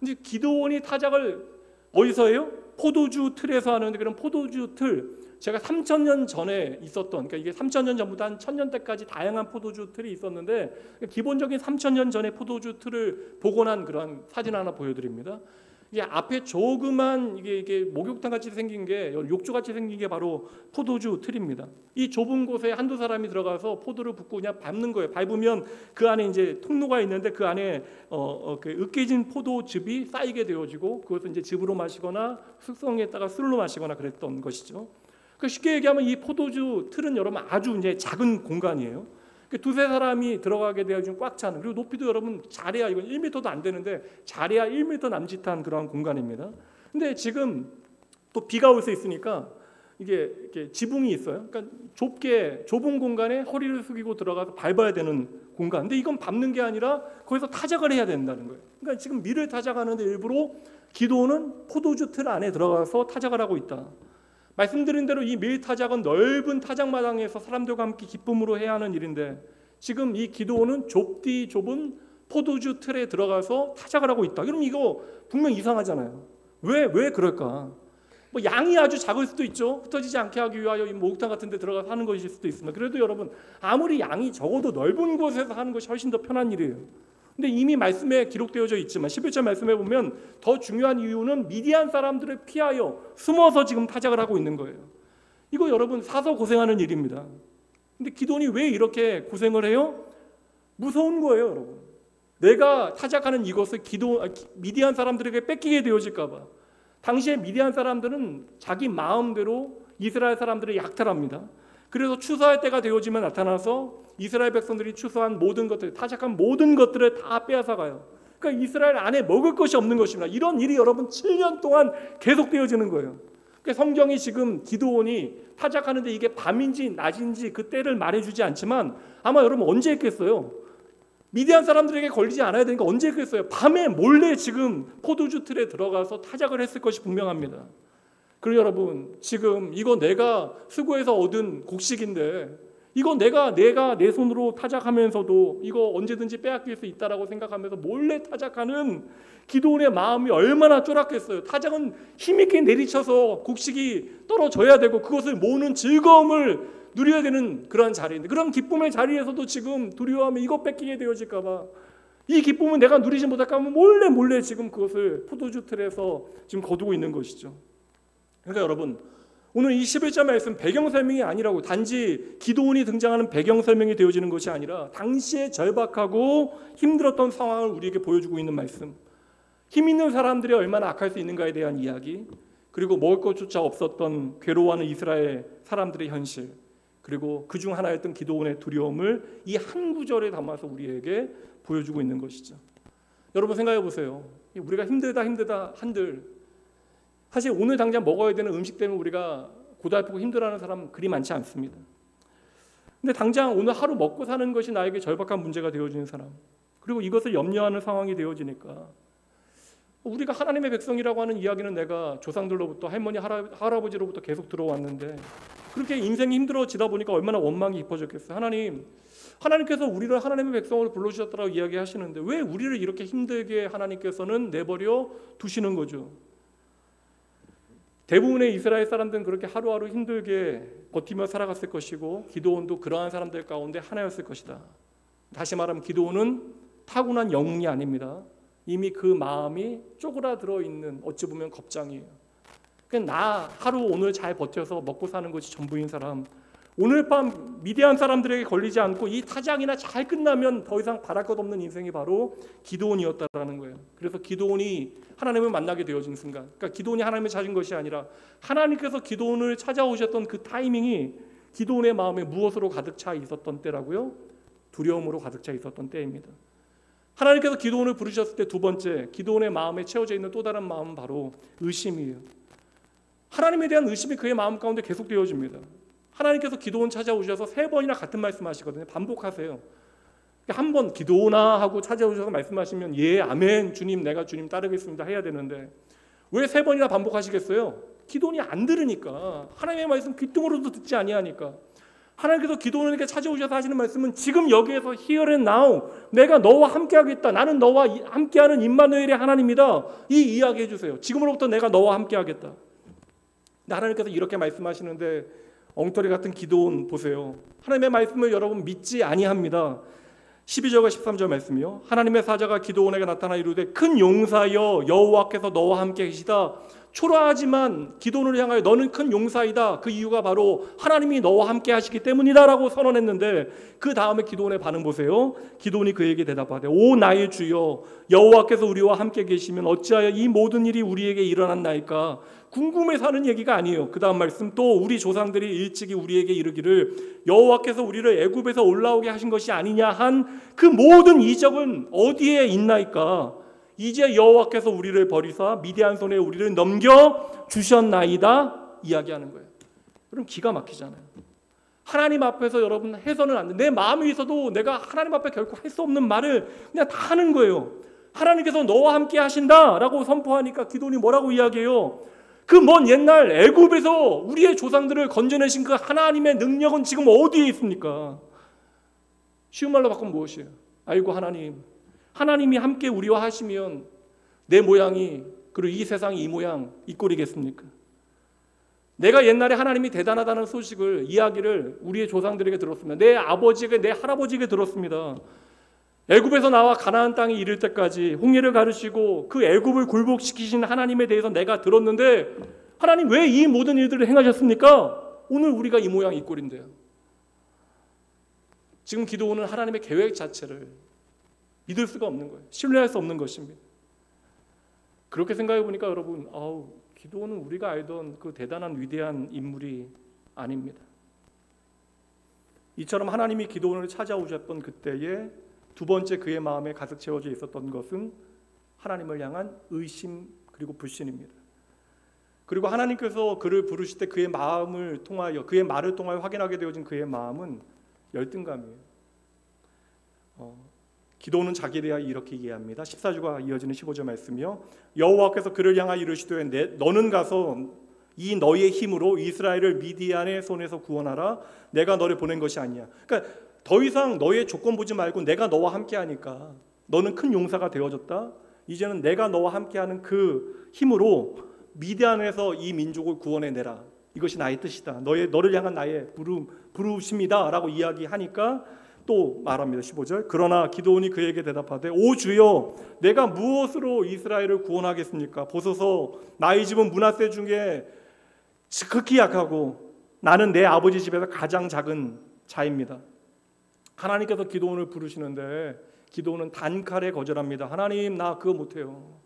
이제 기드온이 타작을 어디서 해요? 포도주 틀에서 하는데, 그런 포도주 틀, 제가 3,000년 전에 있었던, 그러니까 이게 3,000년 전부터 한 1,000년 때까지 다양한 포도주 틀이 있었는데, 기본적인 3,000년 전의 포도주 틀을 복원한 그런 사진 하나 보여드립니다. 이게 앞에 조그만 이게 목욕탕 같이 생긴 게, 욕조 같이 생긴 게 바로 포도주 틀입니다. 이 좁은 곳에 한두 사람이 들어가서 포도를 붓고 그냥 밟는 거예요. 밟으면 그 안에 이제 통로가 있는데 그 안에 으깨진 포도즙이 쌓이게 되어지고 그것을 이제 즙으로 마시거나 숙성했다가 술로 마시거나 그랬던 것이죠. 쉽게 얘기하면 이 포도주 틀은 여러분 아주 이제 작은 공간이에요. 두세 사람이 들어가게 되어지면 꽉 차는, 그리고 높이도 여러분 잘해야 이건 1m도 안 되는데 잘해야 1m 남짓한 그런 공간입니다. 근데 지금 또 비가 올 수 있으니까 이게 이렇게 지붕이 있어요. 그러니까 좁은 공간에 허리를 숙이고 들어가서 밟아야 되는 공간. 근데 이건 밟는 게 아니라 거기서 타작을 해야 된다는 거예요. 그러니까 지금 밀을 타작하는데 일부러 기드온은 포도주 틀 안에 들어가서 타작을 하고 있다. 말씀드린 대로 이 밀 타작은 넓은 타작마당에서 사람들과 함께 기쁨으로 해야 하는 일인데, 지금 이 기드온은 좁디 좁은 포도주 틀에 들어가서 타작을 하고 있다. 그럼 이거 분명 이상하잖아요. 왜 그럴까? 뭐 양이 아주 작을 수도 있죠. 흩어지지 않게 하기 위하여 이 목욕탕 같은 데 들어가서 하는 것일 수도 있습니다. 그래도 여러분, 아무리 양이 적어도 넓은 곳에서 하는 것이 훨씬 더 편한 일이에요. 근데 이미 말씀에 기록되어져 있지만 11절 말씀에 보면 더 중요한 이유는 미디안 사람들을 피하여 숨어서 지금 타작을 하고 있는 거예요. 이거 여러분 사서 고생하는 일입니다. 근데 기드온이 왜 이렇게 고생을 해요? 무서운 거예요, 여러분. 내가 타작하는 이것을 미디안 사람들에게 뺏기게 되어질까 봐. 당시에 미디안 사람들은 자기 마음대로 이스라엘 사람들을 약탈합니다. 그래서 추수할 때가 되어지면 나타나서 이스라엘 백성들이 추수한 모든 것들, 타작한 모든 것들을 다 빼앗아가요. 그러니까 이스라엘 안에 먹을 것이 없는 것입니다. 이런 일이 여러분 7년 동안 계속되어지는 거예요. 그러니까 성경이 지금 기드온이 타작하는데 이게 밤인지 낮인지 그 때를 말해주지 않지만 아마 여러분 언제 했겠어요? 미디안 사람들에게 걸리지 않아야 되니까 언제 했겠어요? 밤에 몰래 지금 포도주 틀에 들어가서 타작을 했을 것이 분명합니다. 그리고 여러분, 지금 이거 내가 수고해서 얻은 곡식인데 이거 내가 내 손으로 타작하면서도 이거 언제든지 빼앗길 수 있다라고 생각하면서 몰래 타작하는 기드온의 마음이 얼마나 쫄았겠어요. 타작은 힘있게 내리쳐서 곡식이 떨어져야 되고 그것을 모으는 즐거움을 누려야 되는 그런 자리인데, 그런 기쁨의 자리에서도 지금 두려워하면 이거 뺏기게 되어질까 봐, 이 기쁨은 내가 누리지 못할까 하면 몰래 지금 그것을 포도주 틀에서 지금 거두고 있는 것이죠. 그러니까 여러분, 오늘 이 11절 말씀 배경 설명이 아니라고, 단지 기드온이 등장하는 배경 설명이 되어지는 것이 아니라 당시에 절박하고 힘들었던 상황을 우리에게 보여주고 있는 말씀, 힘 있는 사람들이 얼마나 악할 수 있는가에 대한 이야기, 그리고 먹을 것조차 없었던 괴로워하는 이스라엘 사람들의 현실, 그리고 그중 하나였던 기드온의 두려움을 이 한 구절에 담아서 우리에게 보여주고 있는 것이죠. 여러분 생각해 보세요. 우리가 힘들다 한들 사실 오늘 당장 먹어야 되는 음식 때문에 우리가 고달프고 힘들어하는 사람 그리 많지 않습니다. 근데 당장 오늘 하루 먹고 사는 것이 나에게 절박한 문제가 되어지는 사람, 그리고 이것을 염려하는 상황이 되어지니까 우리가 하나님의 백성이라고 하는 이야기는 내가 조상들로부터 할머니 할아버지로부터 계속 들어왔는데 그렇게 인생이 힘들어지다 보니까 얼마나 원망이 깊어졌겠어요. 하나님께서 우리를 하나님의 백성으로 불러주셨다고 이야기하시는데 왜 우리를 이렇게 힘들게 하나님께서는 내버려 두시는 거죠. 대부분의 이스라엘 사람들은 그렇게 하루하루 힘들게 버티며 살아갔을 것이고 기드온도 그러한 사람들 가운데 하나였을 것이다. 다시 말하면 기드온은 타고난 영웅이 아닙니다. 이미 그 마음이 쪼그라들어 있는, 어찌 보면 겁장이에요. 그냥 나 하루 오늘 잘 버텨서 먹고 사는 것이 전부인 사람, 오늘 밤 미디안 사람들에게 걸리지 않고 이 타작이나 잘 끝나면 더 이상 바랄 것 없는 인생이 바로 기드온이었다라는 거예요. 그래서 기드온이 하나님을 만나게 되어진 순간, 그러니까 기드온이 하나님을 찾은 것이 아니라 하나님께서 기드온을 찾아오셨던 그 타이밍이 기드온의 마음에 무엇으로 가득 차 있었던 때라고요? 두려움으로 가득 차 있었던 때입니다. 하나님께서 기드온을 부르셨을 때 두 번째, 기드온의 마음에 채워져 있는 또 다른 마음은 바로 의심이에요. 하나님에 대한 의심이 그의 마음 가운데 계속 되어집니다. 하나님께서 기드온 찾아오셔서 3번이나 같은 말씀하시거든요. 반복하세요. 한 번 기드온아 하고 찾아오셔서 말씀하시면 예 아멘 주님 내가 주님 따르겠습니다 해야 되는데 왜 3번이나 반복하시겠어요? 기드온이 안 들으니까, 하나님의 말씀 귀뚱으로도 듣지 아니하니까. 하나님께서 기드온에게 찾아오셔서 하시는 말씀은 지금 여기에서 here and now 내가 너와 함께하겠다, 나는 너와 함께하는 임마누엘의 하나님이다, 이 이야기 해주세요. 지금으로부터 내가 너와 함께하겠다. 하나님께서 이렇게 말씀하시는데 엉터리 같은 기드온 보세요. 하나님의 말씀을 여러분 믿지 아니합니다. 12절과 13절 말씀이요. 하나님의 사자가 기드온에게 나타나 이르되 큰 용사여 여호와께서 너와 함께 계시다. 초라하지만 기드온을 향하여 너는 큰 용사이다. 그 이유가 바로 하나님이 너와 함께 하시기 때문이다라고 선언했는데 그 다음에 기드온의 반응 보세요. 기드온이 그에게 대답하되 오 나의 주여 여호와께서 우리와 함께 계시면 어찌하여 이 모든 일이 우리에게 일어났나이까. 궁금해서 하는 얘기가 아니에요. 그 다음 말씀 또 우리 조상들이 일찍이 우리에게 이르기를 여호와께서 우리를 애굽에서 올라오게 하신 것이 아니냐 한 그 모든 이적은 어디에 있나이까. 이제 여호와께서 우리를 버리사 미디안 손에 우리를 넘겨 주셨나이다 이야기하는 거예요. 여러분 기가 막히잖아요. 하나님 앞에서 여러분 해서는 안 돼. 내 마음에 있어도 내가 하나님 앞에 결코 할 수 없는 말을 그냥 다 하는 거예요. 하나님께서 너와 함께 하신다라고 선포하니까 기드온이 뭐라고 이야기해요? 그 먼 옛날 애굽에서 우리의 조상들을 건져내신 그 하나님의 능력은 지금 어디에 있습니까? 쉬운 말로 바꾸면 무엇이에요? 아이고 하나님이 함께 우리와 하시면 내 모양이, 그리고 이 세상이 이 모양 이 꼴이겠습니까? 내가 옛날에 하나님이 대단하다는 소식을, 이야기를 우리의 조상들에게 들었습니다. 내 아버지에게, 내 할아버지에게 들었습니다. 애굽에서 나와 가나안 땅에 이를 때까지 홍해를 가르시고 그 애굽을 굴복시키신 하나님에 대해서 내가 들었는데, 하나님 왜 이 모든 일들을 행하셨습니까? 오늘 우리가 이 모양 이 꼴인데요. 지금 기도원은 하나님의 계획 자체를 믿을 수가 없는 거예요. 신뢰할 수 없는 것입니다. 그렇게 생각해 보니까 여러분, 기도원은 우리가 알던 그 대단한 위대한 인물이 아닙니다. 이처럼 하나님이 기도원을 찾아오셨던 그때에 두 번째 그의 마음에 가득 채워져 있었던 것은 하나님을 향한 의심 그리고 불신입니다. 그리고 하나님께서 그를 부르실 때 그의 마음을 통하여, 그의 말을 통하여 확인하게 되어진 그의 마음은 열등감이에요. 기도는 자기에 대하여 이렇게 이해합니다. 14절과 이어지는 15절 말씀이요. 여호와께서 그를 향하여 이르시되 너는 가서 이 너의 힘으로 이스라엘을 미디안의 손에서 구원하라. 내가 너를 보낸 것이 아니야. 그러니까 더 이상 너의 조건 보지 말고 내가 너와 함께하니까 너는 큰 용사가 되어졌다. 이제는 내가 너와 함께하는 그 힘으로 미디안에서 이 민족을 구원해내라. 이것이 나의 뜻이다. 너를 향한 나의 부르심이다 라고 이야기하니까 또 말합니다. 15절. 그러나 기드온이 그에게 대답하되 오 주여, 내가 무엇으로 이스라엘을 구원하겠습니까? 보소서, 나의 집은 므낫세 중에 극히 약하고 나는 내 아버지 집에서 가장 작은 자입니다. 하나님께서 기드온을 부르시는데 기드온은 단칼에 거절합니다. 하나님, 나 그거 못해요.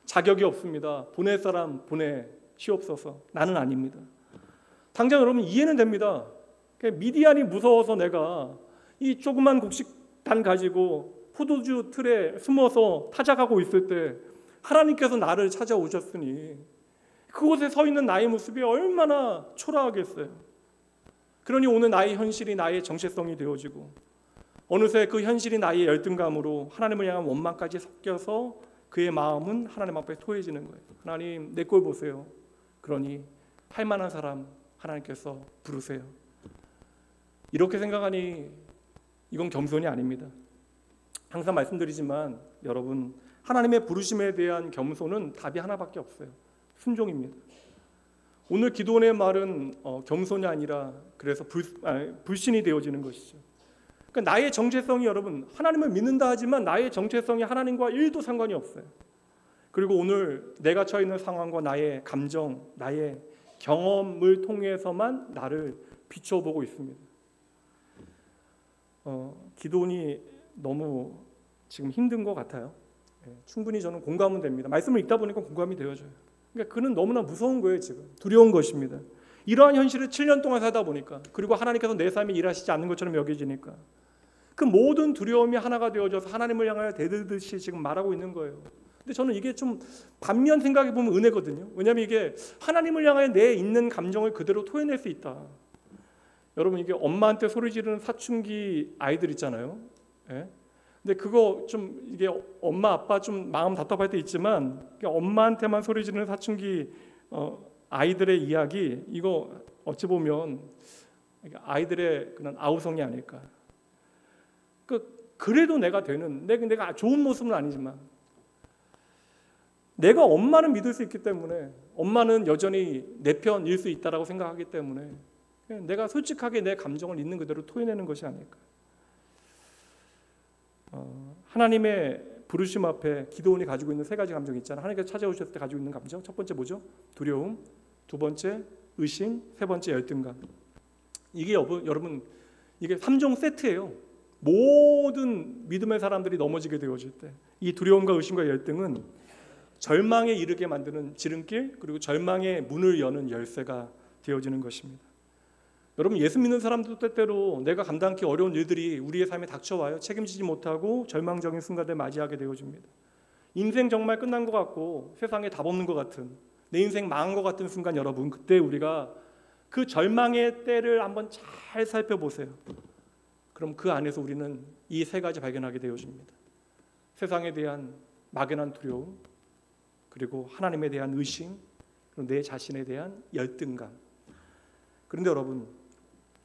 자격이 없습니다. 보낼 사람 보내시옵소서. 나는 아닙니다. 당장 여러분 이해는 됩니다. 미디안이 무서워서 내가 이 조그만 곡식단 가지고 포도주 틀에 숨어서 타작하고 있을 때 하나님께서 나를 찾아오셨으니 그곳에 서 있는 나의 모습이 얼마나 초라하겠어요. 그러니 오늘 나의 현실이 나의 정체성이 되어지고 어느새 그 현실이 나의 열등감으로 하나님을 향한 원망까지 섞여서 그의 마음은 하나님 앞에 토해지는 거예요. 하나님, 내 꼴 보세요. 그러니 할 만한 사람 하나님께서 부르세요. 이렇게 생각하니 이건 겸손이 아닙니다. 항상 말씀드리지만 여러분, 하나님의 부르심에 대한 겸손은 답이 하나밖에 없어요. 순종입니다. 오늘 기도원의 말은 겸손이 아니라 그래서 불신이 되어지는 것이죠. 그러니까 나의 정체성이, 여러분, 하나님을 믿는다 하지만 나의 정체성이 하나님과 1도 상관이 없어요. 그리고 오늘 내가 처해 있는 상황과 나의 감정, 나의 경험을 통해서만 나를 비춰보고 있습니다. 기도원이 너무 지금 힘든 것 같아요. 충분히 저는 공감은 됩니다. 말씀을 읽다 보니까 공감이 되어져요. 그러니까 그는 너무나 무서운 거예요. 지금 두려운 것입니다. 이러한 현실을 7년 동안 살다 보니까, 그리고 하나님께서 내 삶에 일하시지 않는 것처럼 여겨지니까 그 모든 두려움이 하나가 되어져서 하나님을 향하여 대들듯이 지금 말하고 있는 거예요. 근데 저는 이게 좀 반면 생각해 보면 은혜거든요. 왜냐하면 이게 하나님을 향하여 내 있는 감정을 그대로 토해낼 수 있다. 여러분, 이게 엄마한테 소리 지르는 사춘기 아이들 있잖아요. 예? 근데 그거 좀, 이게 엄마 아빠 좀 마음 답답할 때 있지만 엄마한테만 소리 지르는 사춘기 아이들의 이야기, 이거 어찌 보면 아이들의 그런 아우성이 아닐까. 그래도 내가 되는, 내가 좋은 모습은 아니지만 내가 엄마는 믿을 수 있기 때문에, 엄마는 여전히 내 편일 수 있다라고 생각하기 때문에 내가 솔직하게 내 감정을 있는 그대로 토해내는 것이 아닐까. 하나님의 부르심 앞에 기도원이 가지고 있는 3가지 감정이 있잖아요. 하나님께서 찾아오셨을 때 가지고 있는 감정. 첫 번째 뭐죠? 두려움. 두 번째 의심. 세 번째 열등감. 이게 여러분, 이게 3종 세트예요. 모든 믿음의 사람들이 넘어지게 되어질 때 이 두려움과 의심과 열등은 절망에 이르게 만드는 지름길, 그리고 절망의 문을 여는 열쇠가 되어지는 것입니다. 여러분, 예수 믿는 사람도 때때로 내가 감당하기 어려운 일들이 우리의 삶에 닥쳐와요. 책임지지 못하고 절망적인 순간을 맞이하게 되어집니다. 인생 정말 끝난 것 같고 세상에 답 없는 것 같은, 내 인생 망한 것 같은 순간, 여러분, 그때 우리가 그 절망의 때를 한번 잘 살펴보세요. 그럼 그 안에서 우리는 이 3가지 발견하게 되어집니다. 세상에 대한 막연한 두려움, 그리고 하나님에 대한 의심, 그리고 내 자신에 대한 열등감. 그런데 여러분,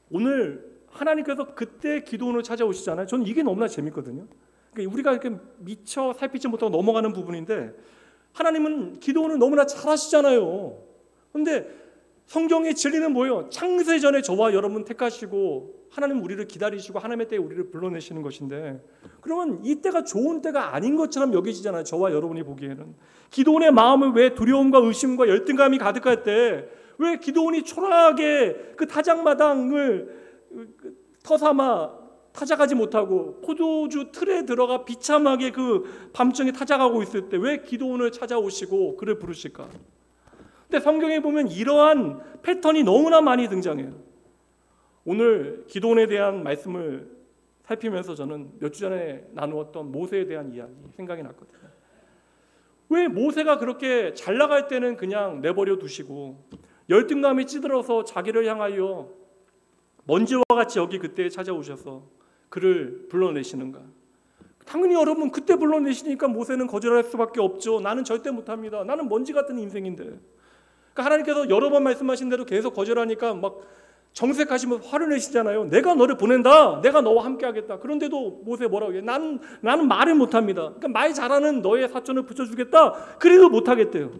오늘 하나님께서 그때 기도원을 찾아오시잖아요. 저는 이게 너무나 재밌거든요. 그러니까 우리가 이렇게 미처 살피지 못하고 넘어가는 부분인데 하나님은 기도원을 너무나 잘 하시잖아요. 그런데 성경의 진리는 뭐예요? 창세전에 저와 여러분 택하시고 하나님 우리를 기다리시고 하나님의 때에 우리를 불러내시는 것인데, 그러면 이때가 좋은 때가 아닌 것처럼 여기지잖아요. 저와 여러분이 보기에는. 기도원의 마음을 왜 두려움과 의심과 열등감이 가득할 때 왜 기도원이 초라하게 그 타작마당을 터삼아 타작하지 못하고 포도주 틀에 들어가 비참하게 그 밤중에 타작하고 있을 때 왜 기도원을 찾아오시고 그를 부르실까? 근데 성경에 보면 이러한 패턴이 너무나 많이 등장해요. 오늘 기도원에 대한 말씀을 살피면서 저는 몇 주 전에 나누었던 모세에 대한 이야기 생각이 났거든요. 왜 모세가 그렇게 잘 나갈 때는 그냥 내버려 두시고 열등감이 찌들어서 자기를 향하여 먼지와 같이 여기 그때 찾아오셔서 그를 불러내시는가? 당연히 여러분 그때 불러내시니까 모세는 거절할 수밖에 없죠. 나는 절대 못합니다. 나는 먼지 같은 인생인데. 그러니까 하나님께서 여러 번 말씀하신 대로 계속 거절하니까 막 정색하시면서 화를 내시잖아요. 내가 너를 보낸다. 내가 너와 함께하겠다. 그런데도 모세 뭐라고 해요? 나는 말을 못합니다. 그러니까 말 잘하는 너의 사촌을 붙여주겠다. 그래도 못하겠대요.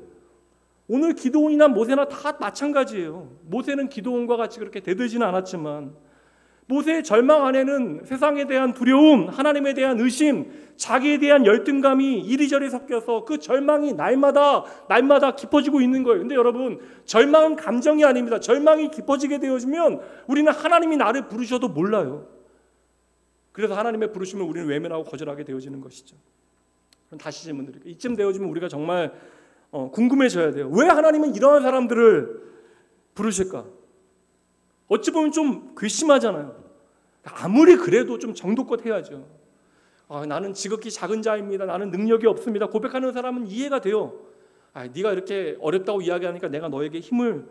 오늘 기도원이나 모세나 다 마찬가지예요. 모세는 기도원과 같이 그렇게 대들지는 않았지만 모세의 절망 안에는 세상에 대한 두려움, 하나님에 대한 의심, 자기에 대한 열등감이 이리저리 섞여서 그 절망이 날마다 깊어지고 있는 거예요. 근데 여러분, 절망은 감정이 아닙니다. 절망이 깊어지게 되어지면 우리는 하나님이 나를 부르셔도 몰라요. 그래서 하나님의 부르심을 우리는 외면하고 거절하게 되어지는 것이죠. 그럼 다시 질문드릴게요. 이쯤 되어지면 우리가 정말 궁금해져야 돼요. 왜 하나님은 이러한 사람들을 부르실까? 어찌 보면 좀 괘씸하잖아요. 아무리 그래도 좀 정도껏 해야죠. 나는 지극히 작은 자입니다. 나는 능력이 없습니다. 고백하는 사람은 이해가 돼요. 네가 이렇게 어렵다고 이야기하니까 내가 너에게 힘을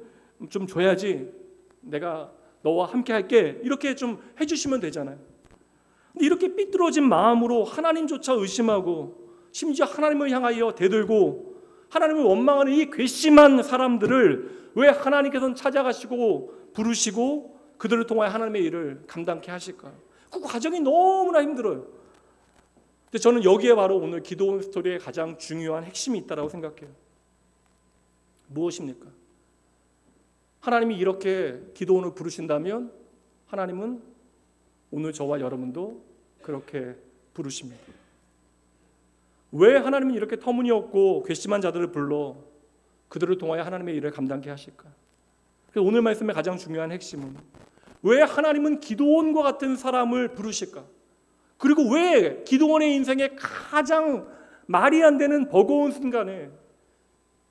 좀 줘야지. 내가 너와 함께 할게. 이렇게 좀 해주시면 되잖아요. 근데 이렇게 삐뚤어진 마음으로 하나님조차 의심하고 심지어 하나님을 향하여 대들고 하나님을 원망하는 이 괘씸한 사람들을 왜 하나님께서는 찾아가시고 부르시고 그들을 통하여 하나님의 일을 감당케 하실까? 그 과정이 너무나 힘들어요. 근데 저는 여기에 바로 오늘 기도원 스토리의 가장 중요한 핵심이 있다고 생각해요. 무엇입니까? 하나님이 이렇게 기도원을 부르신다면 하나님은 오늘 저와 여러분도 그렇게 부르십니다. 왜 하나님은 이렇게 터무니없고 괘씸한 자들을 불러 그들을 통하여 하나님의 일을 감당케 하실까? 그래서 오늘 말씀의 가장 중요한 핵심은 왜 하나님은 기도원과 같은 사람을 부르실까? 그리고 왜 기도원의 인생에 가장 말이 안 되는 버거운 순간에,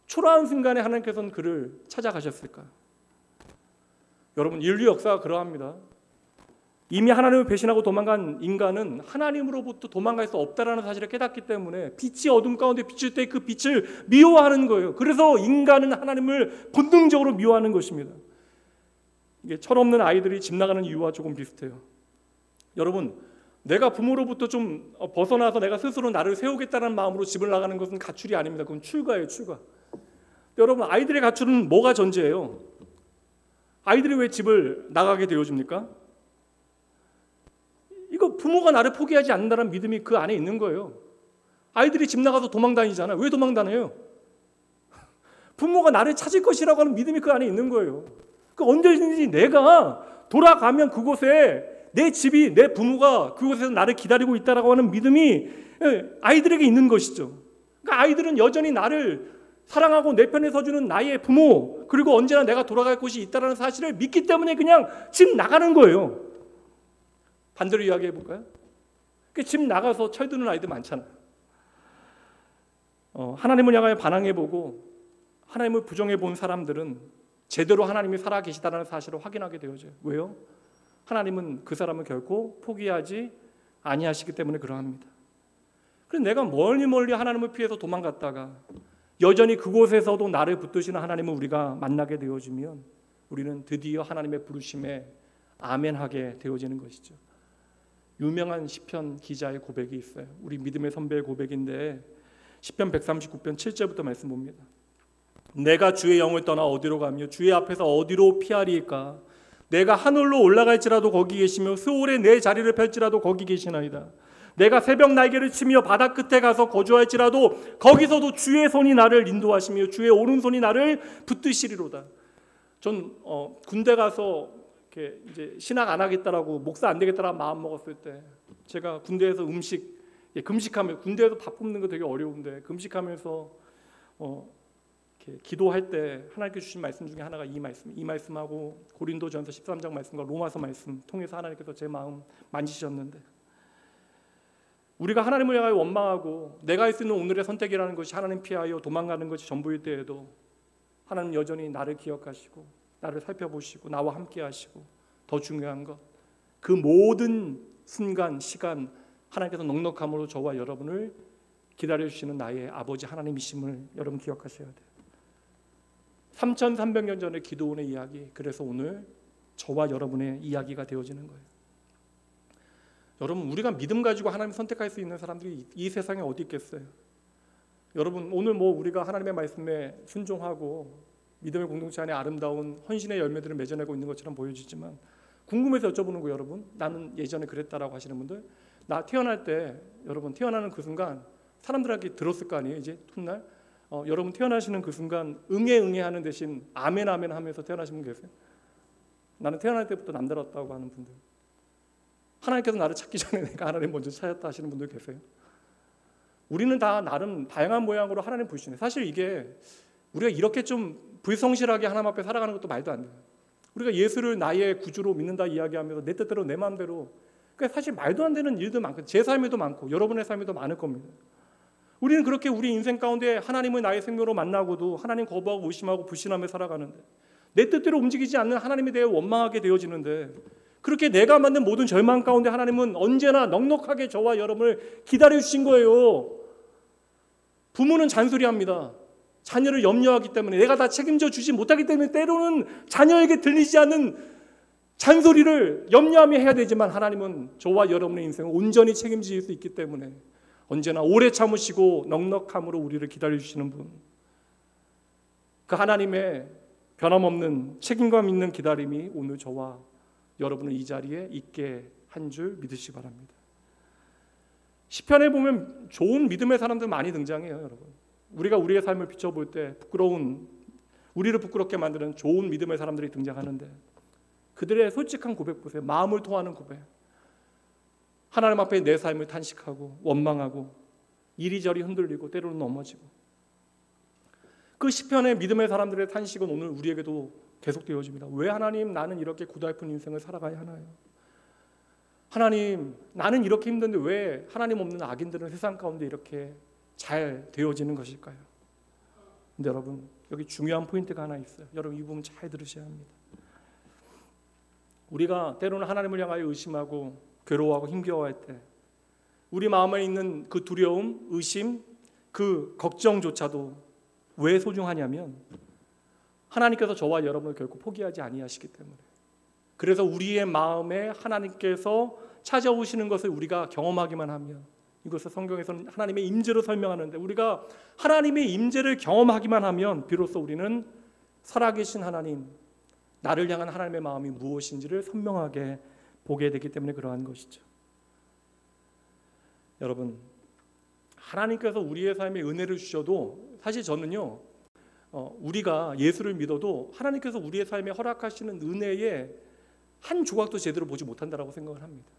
초라한 순간에 하나님께서는 그를 찾아가셨을까? 여러분, 인류 역사가 그러합니다. 이미 하나님을 배신하고 도망간 인간은 하나님으로부터 도망갈 수 없다라는 사실을 깨닫기 때문에 빛이 어둠 가운데 비칠 때 그 빛을 미워하는 거예요. 그래서 인간은 하나님을 본능적으로 미워하는 것입니다. 이게 철없는 아이들이 집 나가는 이유와 조금 비슷해요. 여러분, 내가 부모로부터 좀 벗어나서 내가 스스로 나를 세우겠다는 마음으로 집을 나가는 것은 가출이 아닙니다. 그건 출가예요, 출가. 여러분, 아이들의 가출은 뭐가 전제예요? 아이들이 왜 집을 나가게 되어집니까? 이거 부모가 나를 포기하지 않는다는 믿음이 그 안에 있는 거예요. 아이들이 집 나가서 도망 다니잖아요. 왜 도망 다녀요? 부모가 나를 찾을 것이라고 하는 믿음이 그 안에 있는 거예요. 그 언제든지 내가 돌아가면 그곳에 내 집이, 내 부모가 그곳에서 나를 기다리고 있다라고 하는 믿음이 아이들에게 있는 것이죠. 그러니까 아이들은 여전히 나를 사랑하고 내 편에 서주는 나의 부모, 그리고 언제나 내가 돌아갈 곳이 있다는 사실을 믿기 때문에 그냥 집 나가는 거예요. 반대로 이야기해 볼까요? 집 나가서 철드는 아이들 많잖아요. 하나님을 향하여 반항해보고 하나님을 부정해본 사람들은 제대로 하나님이 살아계시다는 사실을 확인하게 되어져요. 왜요? 하나님은 그 사람을 결코 포기하지 아니하시기 때문에 그러합니다. 그래서 내가 멀리 하나님을 피해서 도망갔다가 여전히 그곳에서도 나를 붙드시는 하나님을 우리가 만나게 되어지면 우리는 드디어 하나님의 부르심에 아멘하게 되어지는 것이죠. 유명한 시편 기자의 고백이 있어요. 우리 믿음의 선배의 고백인데 시편 139편 7절부터 말씀 봅니다. 내가 주의 영을 떠나 어디로 가며 주의 앞에서 어디로 피하리이까? 내가 하늘로 올라갈지라도 거기 계시며 스올에 내 자리를 펼지라도 거기 계시나이다. 내가 새벽 날개를 치며 바다 끝에 가서 거주할지라도 거기서도 주의 손이 나를 인도하시며 주의 오른손이 나를 붙드시리로다. 전 군대 가서 이렇게 이제 신학 안 하겠다라고 목사 안 되겠다라고 마음 먹었을 때 제가 군대에서 금식하면 군대에서 밥 굶는 거 되게 어려운데 금식하면서 이렇게 기도할 때 하나님께 주신 말씀 중에 하나가 이 말씀하고 고린도전서 13장 말씀과 로마서 말씀 통해서 하나님께서 제 마음 만지셨는데, 우리가 하나님을 향하여 원망하고 내가 할 수 있는 오늘의 선택이라는 것이 하나님 피하여 도망가는 것이 전부일 때에도 하나님 여전히 나를 기억하시고 나를 살펴보시고 나와 함께 하시고, 더 중요한 것, 그 모든 순간 시간 하나님께서 넉넉함으로 저와 여러분을 기다려주시는 나의 아버지 하나님이심을 여러분 기억하셔야 돼요. 3300년 전의 기도원의 이야기, 그래서 오늘 저와 여러분의 이야기가 되어지는 거예요. 여러분, 우리가 믿음 가지고 하나님 선택할 수 있는 사람들이 이 세상에 어디 있겠어요? 여러분, 오늘 우리가 하나님의 말씀에 순종하고 믿음의 공동체 안에 아름다운 헌신의 열매들을 맺어내고 있는 것처럼 보여지지만, 궁금해서 여쭤보는 거예요. 여러분, 나는 예전에 그랬다라고 하시는 분들, 나 태어날 때, 여러분 태어나는 그 순간 사람들에게 들었을 거 아니에요. 이제 훗날 여러분 태어나시는 그 순간 응애 하는 대신 아멘 아멘 하면서 태어나신 분 계세요? 나는 태어날 때부터 남다랐다고 하는 분들, 하나님께서 나를 찾기 전에 내가 하나님 먼저 찾았다 하시는 분들 계세요? 우리는 다 나름 다양한 모양으로 하나님 부르시네. 사실 이게 우리가 이렇게 좀 불성실하게 하나님 앞에 살아가는 것도 말도 안 돼요. 우리가 예수를 나의 구주로 믿는다 이야기하면서 내 뜻대로 내 마음대로, 그러니까 사실 말도 안 되는 일도 많고 제 삶에도 많고 여러분의 삶에도 많을 겁니다. 우리는 그렇게 우리 인생 가운데 하나님을 나의 생명으로 만나고도 하나님 거부하고 의심하고 불신하며 살아가는데, 내 뜻대로 움직이지 않는 하나님에 대해 원망하게 되어지는데, 그렇게 내가 만든 모든 절망 가운데 하나님은 언제나 넉넉하게 저와 여러분을 기다려주신 거예요. 부모는 잔소리합니다. 자녀를 염려하기 때문에, 내가 다 책임져 주지 못하기 때문에 때로는 자녀에게 들리지 않는 잔소리를 염려하며 해야 되지만, 하나님은 저와 여러분의 인생을 온전히 책임질 수 있기 때문에 언제나 오래 참으시고 넉넉함으로 우리를 기다려주시는 분, 그 하나님의 변함없는 책임감 있는 기다림이 오늘 저와 여러분을 이 자리에 있게 한 줄 믿으시기 바랍니다. 시편에 보면 좋은 믿음의 사람들 많이 등장해요. 여러분, 우리가 우리의 삶을 비춰볼 때 우리를 부끄럽게 만드는 좋은 믿음의 사람들이 등장하는데, 그들의 솔직한 고백 보세요. 마음을 토하는 고백, 하나님 앞에 내 삶을 탄식하고 원망하고 이리저리 흔들리고 때로는 넘어지고, 그 시편의 믿음의 사람들의 탄식은 오늘 우리에게도 계속되어집니다. 왜 하나님, 나는 이렇게 고달픈 인생을 살아가야 하나요? 하나님, 나는 이렇게 힘든데 왜 하나님 없는 악인들은 세상 가운데 이렇게 잘 되어지는 것일까요? 근데 여러분, 여기 중요한 포인트가 하나 있어요. 여러분, 이 부분 잘 들으셔야 합니다. 우리가 때로는 하나님을 향하여 의심하고 괴로워하고 힘겨워할 때, 우리 마음에 있는 그 두려움, 의심, 그 걱정조차도 왜 소중하냐면, 하나님께서 저와 여러분을 결코 포기하지 아니하시기 때문에, 그래서 우리의 마음에 하나님께서 찾아오시는 것을 우리가 경험하기만 하면, 이것을 성경에서는 하나님의 임재로 설명하는데, 우리가 하나님의 임재를 경험하기만 하면 비로소 우리는 살아계신 하나님, 나를 향한 하나님의 마음이 무엇인지를 선명하게 보게 되기 때문에 그러한 것이죠. 여러분, 하나님께서 우리의 삶에 은혜를 주셔도, 사실 저는요, 우리가 예수를 믿어도 하나님께서 우리의 삶에 허락하시는 은혜의 한 조각도 제대로 보지 못한다라고 생각을 합니다.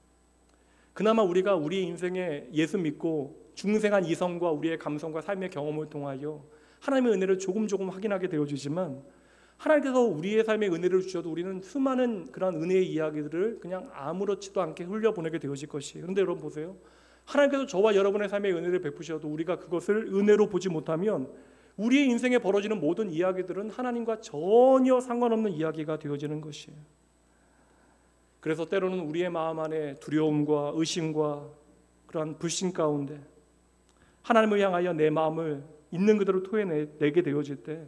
그나마 우리가 우리 인생에 예수 믿고 중생한 이성과 우리의 감성과 삶의 경험을 통하여 하나님의 은혜를 조금 확인하게 되어지지만, 하나님께서 우리의 삶에 은혜를 주셔도 우리는 수많은 그런 은혜의 이야기들을 그냥 아무렇지도 않게 흘려보내게 되어질 것이에요. 그런데 여러분 보세요. 하나님께서 저와 여러분의 삶에 은혜를 베푸셔도 우리가 그것을 은혜로 보지 못하면 우리의 인생에 벌어지는 모든 이야기들은 하나님과 전혀 상관없는 이야기가 되어지는 것이에요. 그래서 때로는 우리의 마음 안에 두려움과 의심과 그러한 불신 가운데 하나님을 향하여 내 마음을 있는 그대로 토해내게 되어질 때,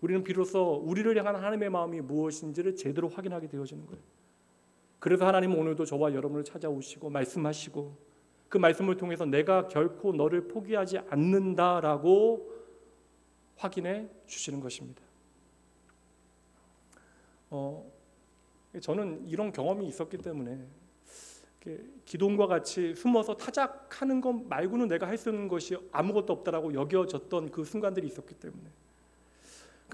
우리는 비로소 우리를 향한 하나님의 마음이 무엇인지를 제대로 확인하게 되어지는 거예요. 그래서 하나님은 오늘도 저와 여러분을 찾아오시고 말씀하시고, 그 말씀을 통해서 내가 결코 너를 포기하지 않는다라고 확인해 주시는 것입니다. 저는 이런 경험이 있었기 때문에 기도원과 같이 숨어서 타작하는 것 말고는 내가 할 수 있는 것이 아무것도 없다라고 여겨졌던 그 순간들이 있었기 때문에,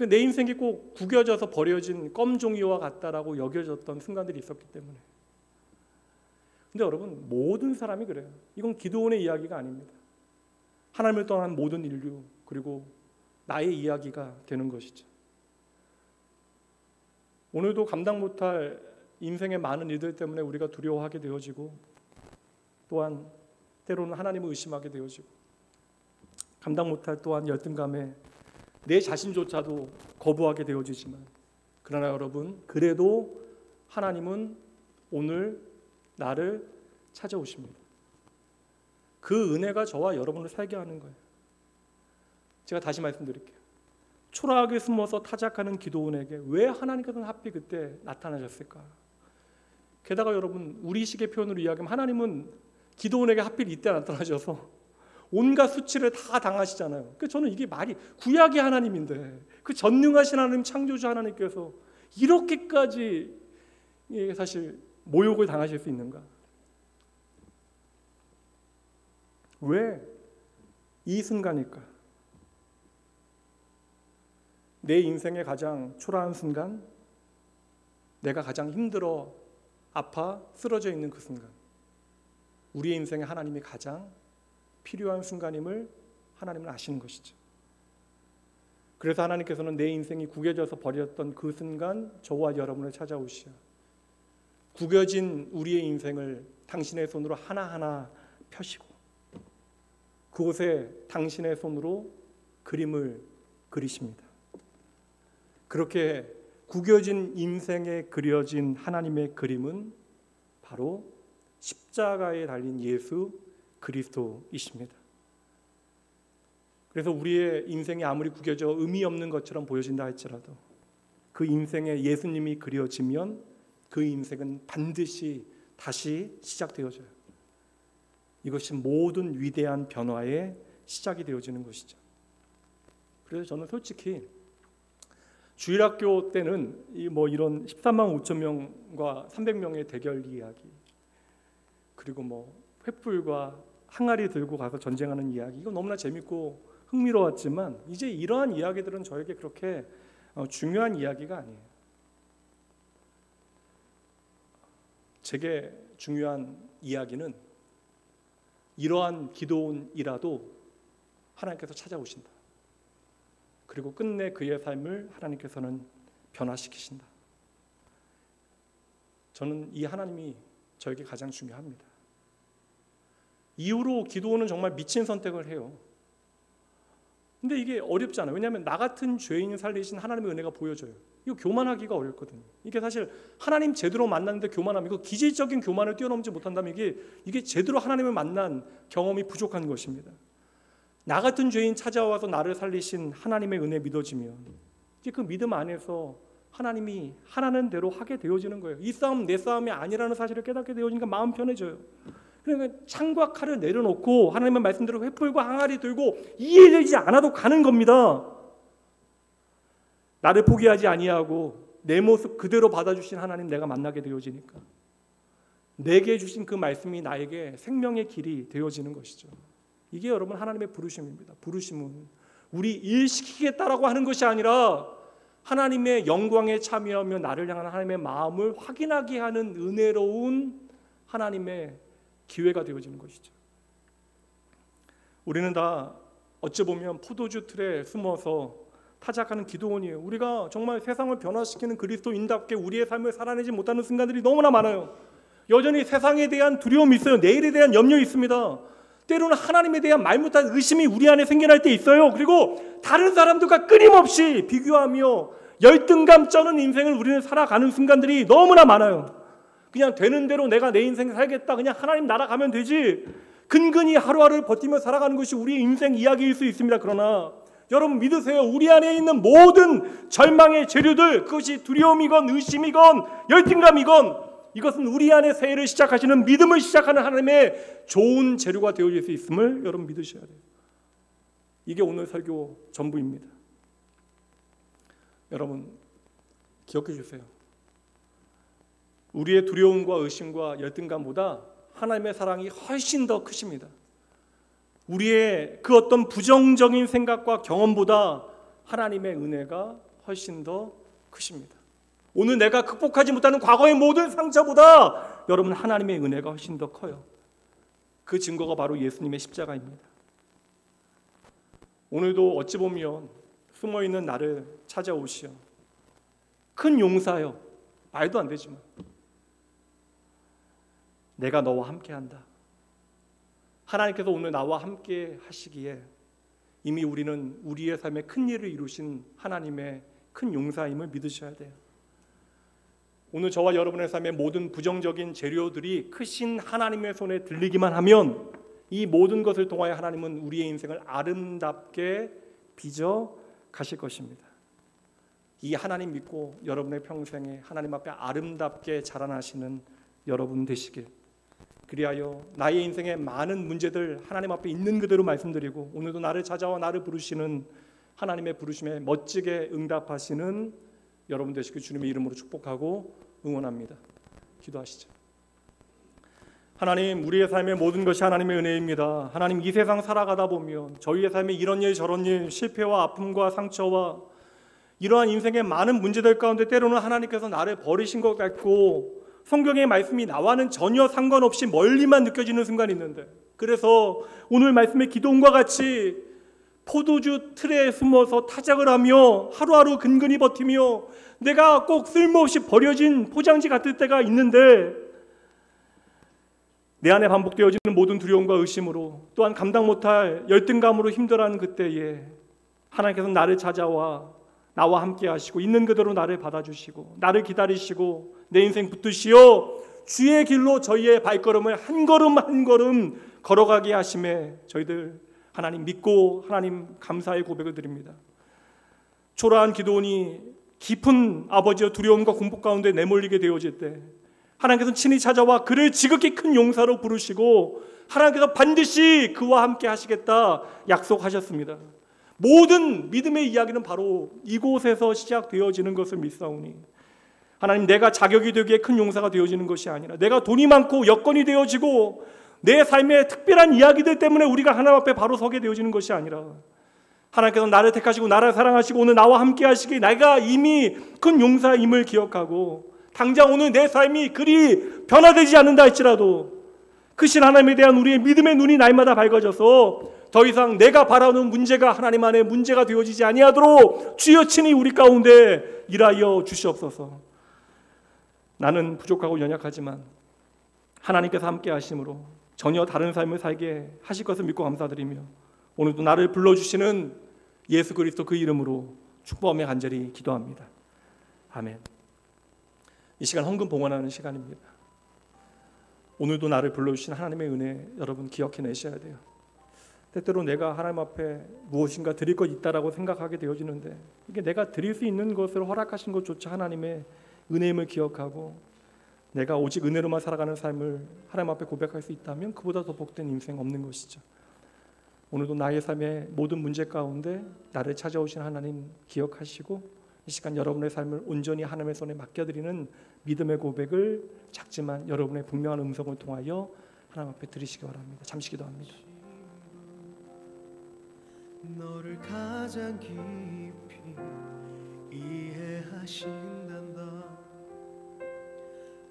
내 인생이 꼭 구겨져서 버려진 껌종이와 같다라고 여겨졌던 순간들이 있었기 때문에. 근데 여러분, 모든 사람이 그래요. 이건 기도원의 이야기가 아닙니다. 하나님을 떠난 모든 인류, 그리고 나의 이야기가 되는 것이죠. 오늘도 감당 못할 인생의 많은 일들 때문에 우리가 두려워하게 되어지고, 또한 때로는 하나님을 의심하게 되어지고, 감당 못할 또한 열등감에 내 자신조차도 거부하게 되어지지만, 그러나 여러분, 그래도 하나님은 오늘 나를 찾아오십니다. 그 은혜가 저와 여러분을 살게 하는 거예요. 제가 다시 말씀드릴게요. 초라하게 숨어서 타작하는 기도원에게 왜 하나님께서는 하필 그때 나타나셨을까? 게다가 여러분, 우리식의 표현으로 이야기하면 하나님은 기도원에게 하필 이때 나타나셔서 온갖 수치를 다 당하시잖아요. 저는 이게 말이, 구약의 하나님인데 그 전능하신 하나님, 창조주 하나님께서 이렇게까지 사실 모욕을 당하실 수 있는가? 왜 이 순간일까? 내 인생의 가장 초라한 순간, 내가 가장 힘들어 아파 쓰러져 있는 그 순간, 우리의 인생에 하나님이 가장 필요한 순간임을 하나님은 아시는 것이죠. 그래서 하나님께서는 내 인생이 구겨져서 버렸던 그 순간 저와 여러분을 찾아오시어 구겨진 우리의 인생을 당신의 손으로 하나하나 펴시고 그곳에 당신의 손으로 그림을 그리십니다. 그렇게 구겨진 인생에 그려진 하나님의 그림은 바로 십자가에 달린 예수 그리스도이십니다. 그래서 우리의 인생이 아무리 구겨져 의미 없는 것처럼 보여진다 할지라도 그 인생에 예수님이 그려지면 그 인생은 반드시 다시 시작되어져요. 이것이 모든 위대한 변화의 시작이 되어지는 것이죠. 그래서 저는 솔직히 주일학교 때는 이런 13만 5천 명과 300명의 대결 이야기, 그리고 횃불과 항아리 들고 가서 전쟁하는 이야기, 이거 너무나 재밌고 흥미로웠지만 이제 이러한 이야기들은 저에게 그렇게 중요한 이야기가 아니에요. 제게 중요한 이야기는 이러한 기도원이라도 하나님께서 찾아오신다. 그리고 끝내 그의 삶을 하나님께서는 변화시키신다. 저는 이 하나님이 저에게 가장 중요합니다. 이후로 기도원은 정말 미친 선택을 해요. 근데 이게 어렵지 않아요. 왜냐하면 나 같은 죄인 살리신 하나님의 은혜가 보여져요. 이거 교만하기가 어렵거든요. 이게 사실 하나님 제대로 만났는데 교만하면, 이거 기질적인 교만을 뛰어넘지 못한다면 이게 제대로 하나님을 만난 경험이 부족한 것입니다. 나 같은 죄인 찾아와서 나를 살리신 하나님의 은혜 믿어지면 이제 그 믿음 안에서 하나님이 하라는 대로 하게 되어지는 거예요. 이 싸움 내 싸움이 아니라는 사실을 깨닫게 되어지니까 마음 편해져요. 그러니까 창과 칼을 내려놓고 하나님의 말씀대로 횃불과 항아리 들고 이해되지 않아도 가는 겁니다. 나를 포기하지 아니하고 내 모습 그대로 받아주신 하나님 내가 만나게 되어지니까 내게 주신 그 말씀이 나에게 생명의 길이 되어지는 것이죠. 이게 여러분 하나님의 부르심입니다. 부르심은 우리 일 시키겠다라고 하는 것이 아니라 하나님의 영광에 참여하며 나를 향한 하나님의 마음을 확인하게 하는 은혜로운 하나님의 기회가 되어지는 것이죠. 우리는 다 어찌 보면 포도주 틀에 숨어서 타작하는 기도원이에요. 우리가 정말 세상을 변화시키는 그리스도인답게 우리의 삶을 살아내지 못하는 순간들이 너무나 많아요. 여전히 세상에 대한 두려움이 있어요. 내일에 대한 염려 있습니다. 때로는 하나님에 대한 말 못한 의심이 우리 안에 생겨날 때 있어요. 그리고 다른 사람들과 끊임없이 비교하며 열등감 쩌는 인생을 우리는 살아가는 순간들이 너무나 많아요. 그냥 되는 대로 내가 내 인생 살겠다, 그냥 하나님 날아가면 되지, 근근히 하루하루를 버티며 살아가는 것이 우리의 인생 이야기일 수 있습니다. 그러나 여러분 믿으세요. 우리 안에 있는 모든 절망의 재료들, 그것이 두려움이건 의심이건 열등감이건, 이것은 우리 안에 새해를 시작하시는 믿음을 시작하는 하나님의 좋은 재료가 되어질 수 있음을 여러분 믿으셔야 돼요. 이게 오늘 설교 전부입니다. 여러분 기억해 주세요. 우리의 두려움과 의심과 열등감보다 하나님의 사랑이 훨씬 더 크십니다. 우리의 그 어떤 부정적인 생각과 경험보다 하나님의 은혜가 훨씬 더 크십니다. 오늘 내가 극복하지 못하는 과거의 모든 상처보다 여러분 하나님의 은혜가 훨씬 더 커요. 그 증거가 바로 예수님의 십자가입니다. 오늘도 어찌 보면 숨어있는 나를 찾아오시어 큰 용사여, 말도 안 되지만 내가 너와 함께한다. 하나님께서 오늘 나와 함께 하시기에 이미 우리는 우리의 삶에 큰 일을 이루신 하나님의 큰 용사임을 믿으셔야 돼요. 오늘 저와 여러분의 삶의 모든 부정적인 재료들이 크신 하나님의 손에 들리기만 하면 이 모든 것을 통하여 하나님은 우리의 인생을 아름답게 빚어 가실 것입니다. 이 하나님 믿고 여러분의 평생에 하나님 앞에 아름답게 자라나시는 여러분 되시길, 그리하여 나의 인생의 많은 문제들 하나님 앞에 있는 그대로 말씀드리고 오늘도 나를 찾아와 나를 부르시는 하나님의 부르심에 멋지게 응답하시는 여러분 되시길 주님의 이름으로 축복하고 응원합니다. 기도하시죠. 하나님, 우리의 삶의 모든 것이 하나님의 은혜입니다. 하나님, 이 세상 살아가다 보면 저희의 삶에 이런 일 저런 일, 실패와 아픔과 상처와 이러한 인생의 많은 문제들 가운데 때로는 하나님께서 나를 버리신 것 같고 성경의 말씀이 나와는 전혀 상관없이 멀리만 느껴지는 순간이 있는데, 그래서 오늘 말씀의 기도원과 같이 포도주 틀에 숨어서 타작을 하며 하루하루 근근히 버티며 내가 꼭 쓸모없이 버려진 포장지 같을 때가 있는데, 내 안에 반복되어지는 모든 두려움과 의심으로 또한 감당 못할 열등감으로 힘들어하는 그때에 하나님께서 나를 찾아와 나와 함께 하시고 있는 그대로 나를 받아주시고 나를 기다리시고 내 인생 붙드시어 주의 길로 저희의 발걸음을 한 걸음 한 걸음 걸어가게 하심에 저희들 하나님 믿고 하나님 감사의 고백을 드립니다. 초라한 기도원이 깊은 아버지의 두려움과 공포 가운데 내몰리게 되어질 때 하나님께서 친히 찾아와 그를 지극히 큰 용사로 부르시고 하나님께서 반드시 그와 함께 하시겠다 약속하셨습니다. 모든 믿음의 이야기는 바로 이곳에서 시작되어지는 것을 믿사오니 하나님, 내가 자격이 되기에 큰 용사가 되어지는 것이 아니라 내가 돈이 많고 여건이 되어지고 내 삶의 특별한 이야기들 때문에 우리가 하나님 앞에 바로 서게 되어지는 것이 아니라 하나님께서 나를 택하시고 나를 사랑하시고 오늘 나와 함께 하시기에 내가 이미 큰 용사임을 기억하고 당장 오늘 내 삶이 그리 변화되지 않는다 할지라도 크신 하나님에 대한 우리의 믿음의 눈이 날마다 밝아져서 더 이상 내가 바라는 문제가 하나님 안에 문제가 되어지지 아니하도록 주여 친히 우리 가운데 일하여 주시옵소서. 나는 부족하고 연약하지만 하나님께서 함께 하심으로 전혀 다른 삶을 살게 하실 것을 믿고 감사드리며 오늘도 나를 불러주시는 예수 그리스도 그 이름으로 축복하며 간절히 기도합니다. 아멘. 이 시간 헌금 봉헌하는 시간입니다. 오늘도 나를 불러주신 하나님의 은혜 여러분 기억해내셔야 돼요. 때때로 내가 하나님 앞에 무엇인가 드릴 것 있다라고 생각하게 되어지는데 이게 내가 드릴 수 있는 것을 허락하신 것조차 하나님의 은혜임을 기억하고 내가 오직 은혜로만 살아가는 삶을 하나님 앞에 고백할 수 있다면 그보다 더 복된 인생 없는 것이죠. 오늘도 나의 삶의 모든 문제 가운데 나를 찾아오신 하나님 기억하시고 이 시간 여러분의 삶을 온전히 하나님의 손에 맡겨드리는 믿음의 고백을 작지만 여러분의 분명한 음성을 통하여 하나님 앞에 드리시기 바랍니다. 잠시 기도합니다. 너를 가장 깊이 이해하신단다.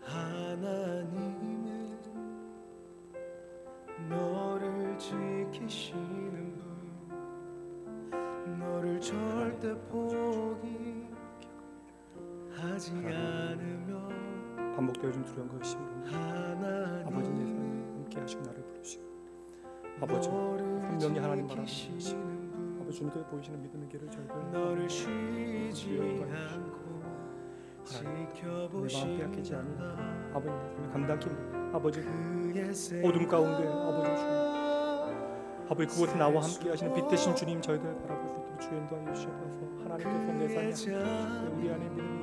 하나님은 너를 지키시는 분, 너를 절대 포기하지 않으며 반복되어진 두려움과 의심으로 아버지 내 삶에 함께 하시고 나를 부르시고 아버지 분명히 하나님 바라보시고 아버지 주님께서 보이시는 믿음의 길을 저희들 너를 쉬지 않고 내 마음 빼앗기지 않는 아버지 감당히 아버지 어둠 가운데 아버지 주님 아버지 그곳에 나와 함께 하시는 빛 대신 주님 저희들 바라볼 수 있도록 주여 인도하여 주셔서 하나님께서 내 삶에 우리 안에 믿음이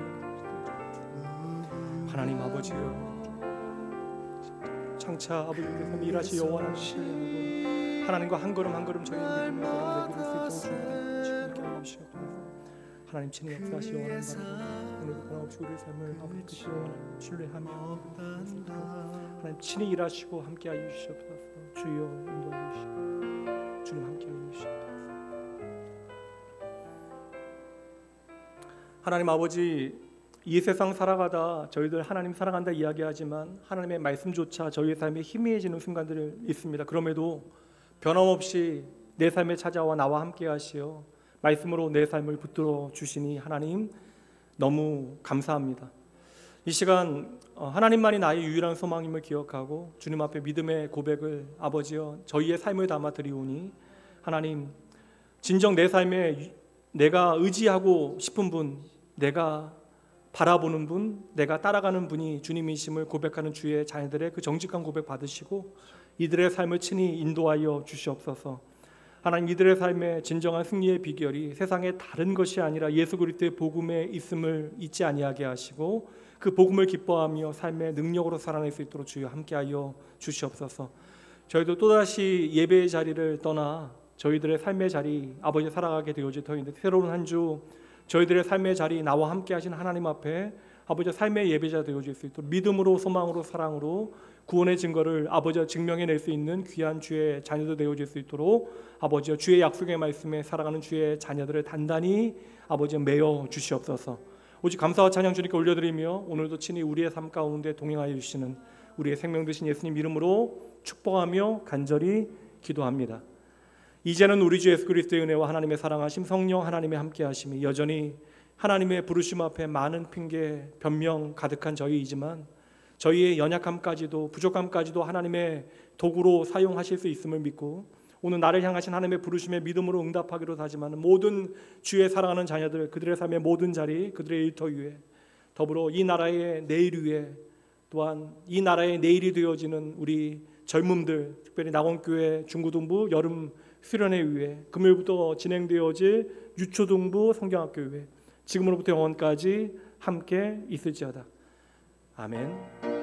하나님 아버지여 장차 아버지께서 일하시 여호와 하나님과 한 걸음 한 걸음 저희의 믿음을 걸음 내길 수 있도록 주님 함께 하시옵소서. 하나님 친히 역사하시기 원하는 바랍니다. 오늘도 변함없이 우리의 삶을 아버지 신뢰하며 하나님 친히 일하시고 함께하여 주시옵소서. 주여 인도하여 주시옵소서. 주님 함께하여 주시옵소서. 하나님 아버지, 이 세상 살아가다 저희들 하나님 사랑한다 이야기하지만 하나님의 말씀조차 저희의 삶에 희미해지는 순간들이 있습니다. 그럼에도 변함없이 내 삶에 찾아와 나와 함께 하시어 말씀으로 내 삶을 붙들어 주시니 하나님 너무 감사합니다. 이 시간 하나님만이 나의 유일한 소망임을 기억하고 주님 앞에 믿음의 고백을 아버지여 저희의 삶을 담아 드리오니 하나님 진정 내 삶에 내가 의지하고 싶은 분, 내가 바라보는 분, 내가 따라가는 분이 주님이심을 고백하는 주의 자녀들의 그 정직한 고백 받으시고 이들의 삶을 친히 인도하여 주시옵소서. 하나님 이들의 삶의 진정한 승리의 비결이 세상의 다른 것이 아니라 예수 그리스도의 복음에 있음을 잊지 아니하게 하시고 그 복음을 기뻐하며 삶의 능력으로 살아낼 수 있도록 주여 함께하여 주시옵소서. 저희도 또다시 예배의 자리를 떠나 저희들의 삶의 자리 아버지 살아가게 되어질 터인데 새로운 한 주 저희들의 삶의 자리 나와 함께 하신 하나님 앞에 아버지 삶의 예배자 되어질 수 있도록 믿음으로 소망으로 사랑으로 구원의 증거를 아버지와 증명해낼 수 있는 귀한 주의 자녀들 되어질 수 있도록 아버지와 주의 약속의 말씀에 살아가는 주의 자녀들을 단단히 아버지와 메어 주시옵소서. 오직 감사와 찬양 주님께 올려드리며 오늘도 친히 우리의 삶 가운데 동행하여 주시는 우리의 생명 되신 예수님 이름으로 축복하며 간절히 기도합니다. 이제는 우리 주 예수 그리스도의 은혜와 하나님의 사랑하심 성령 하나님의 함께하심이 여전히 하나님의 부르심 앞에 많은 핑계 변명 가득한 저희이지만 저희의 연약함까지도 부족함까지도 하나님의 도구로 사용하실 수 있음을 믿고 오늘 나를 향하신 하나님의 부르심에 믿음으로 응답하기로 다짐하는 모든 주의 사랑하는 자녀들 그들의 삶의 모든 자리 그들의 일터 위에 더불어 이 나라의 내일 위에 또한 이 나라의 내일이 되어지는 우리 젊음들 특별히 낙원교회 중고등부 여름 수련회 위에 금요일부터 진행되어질 유초등부 성경학교 위에 지금으로부터 영원까지 함께 있을지어다. 아멘.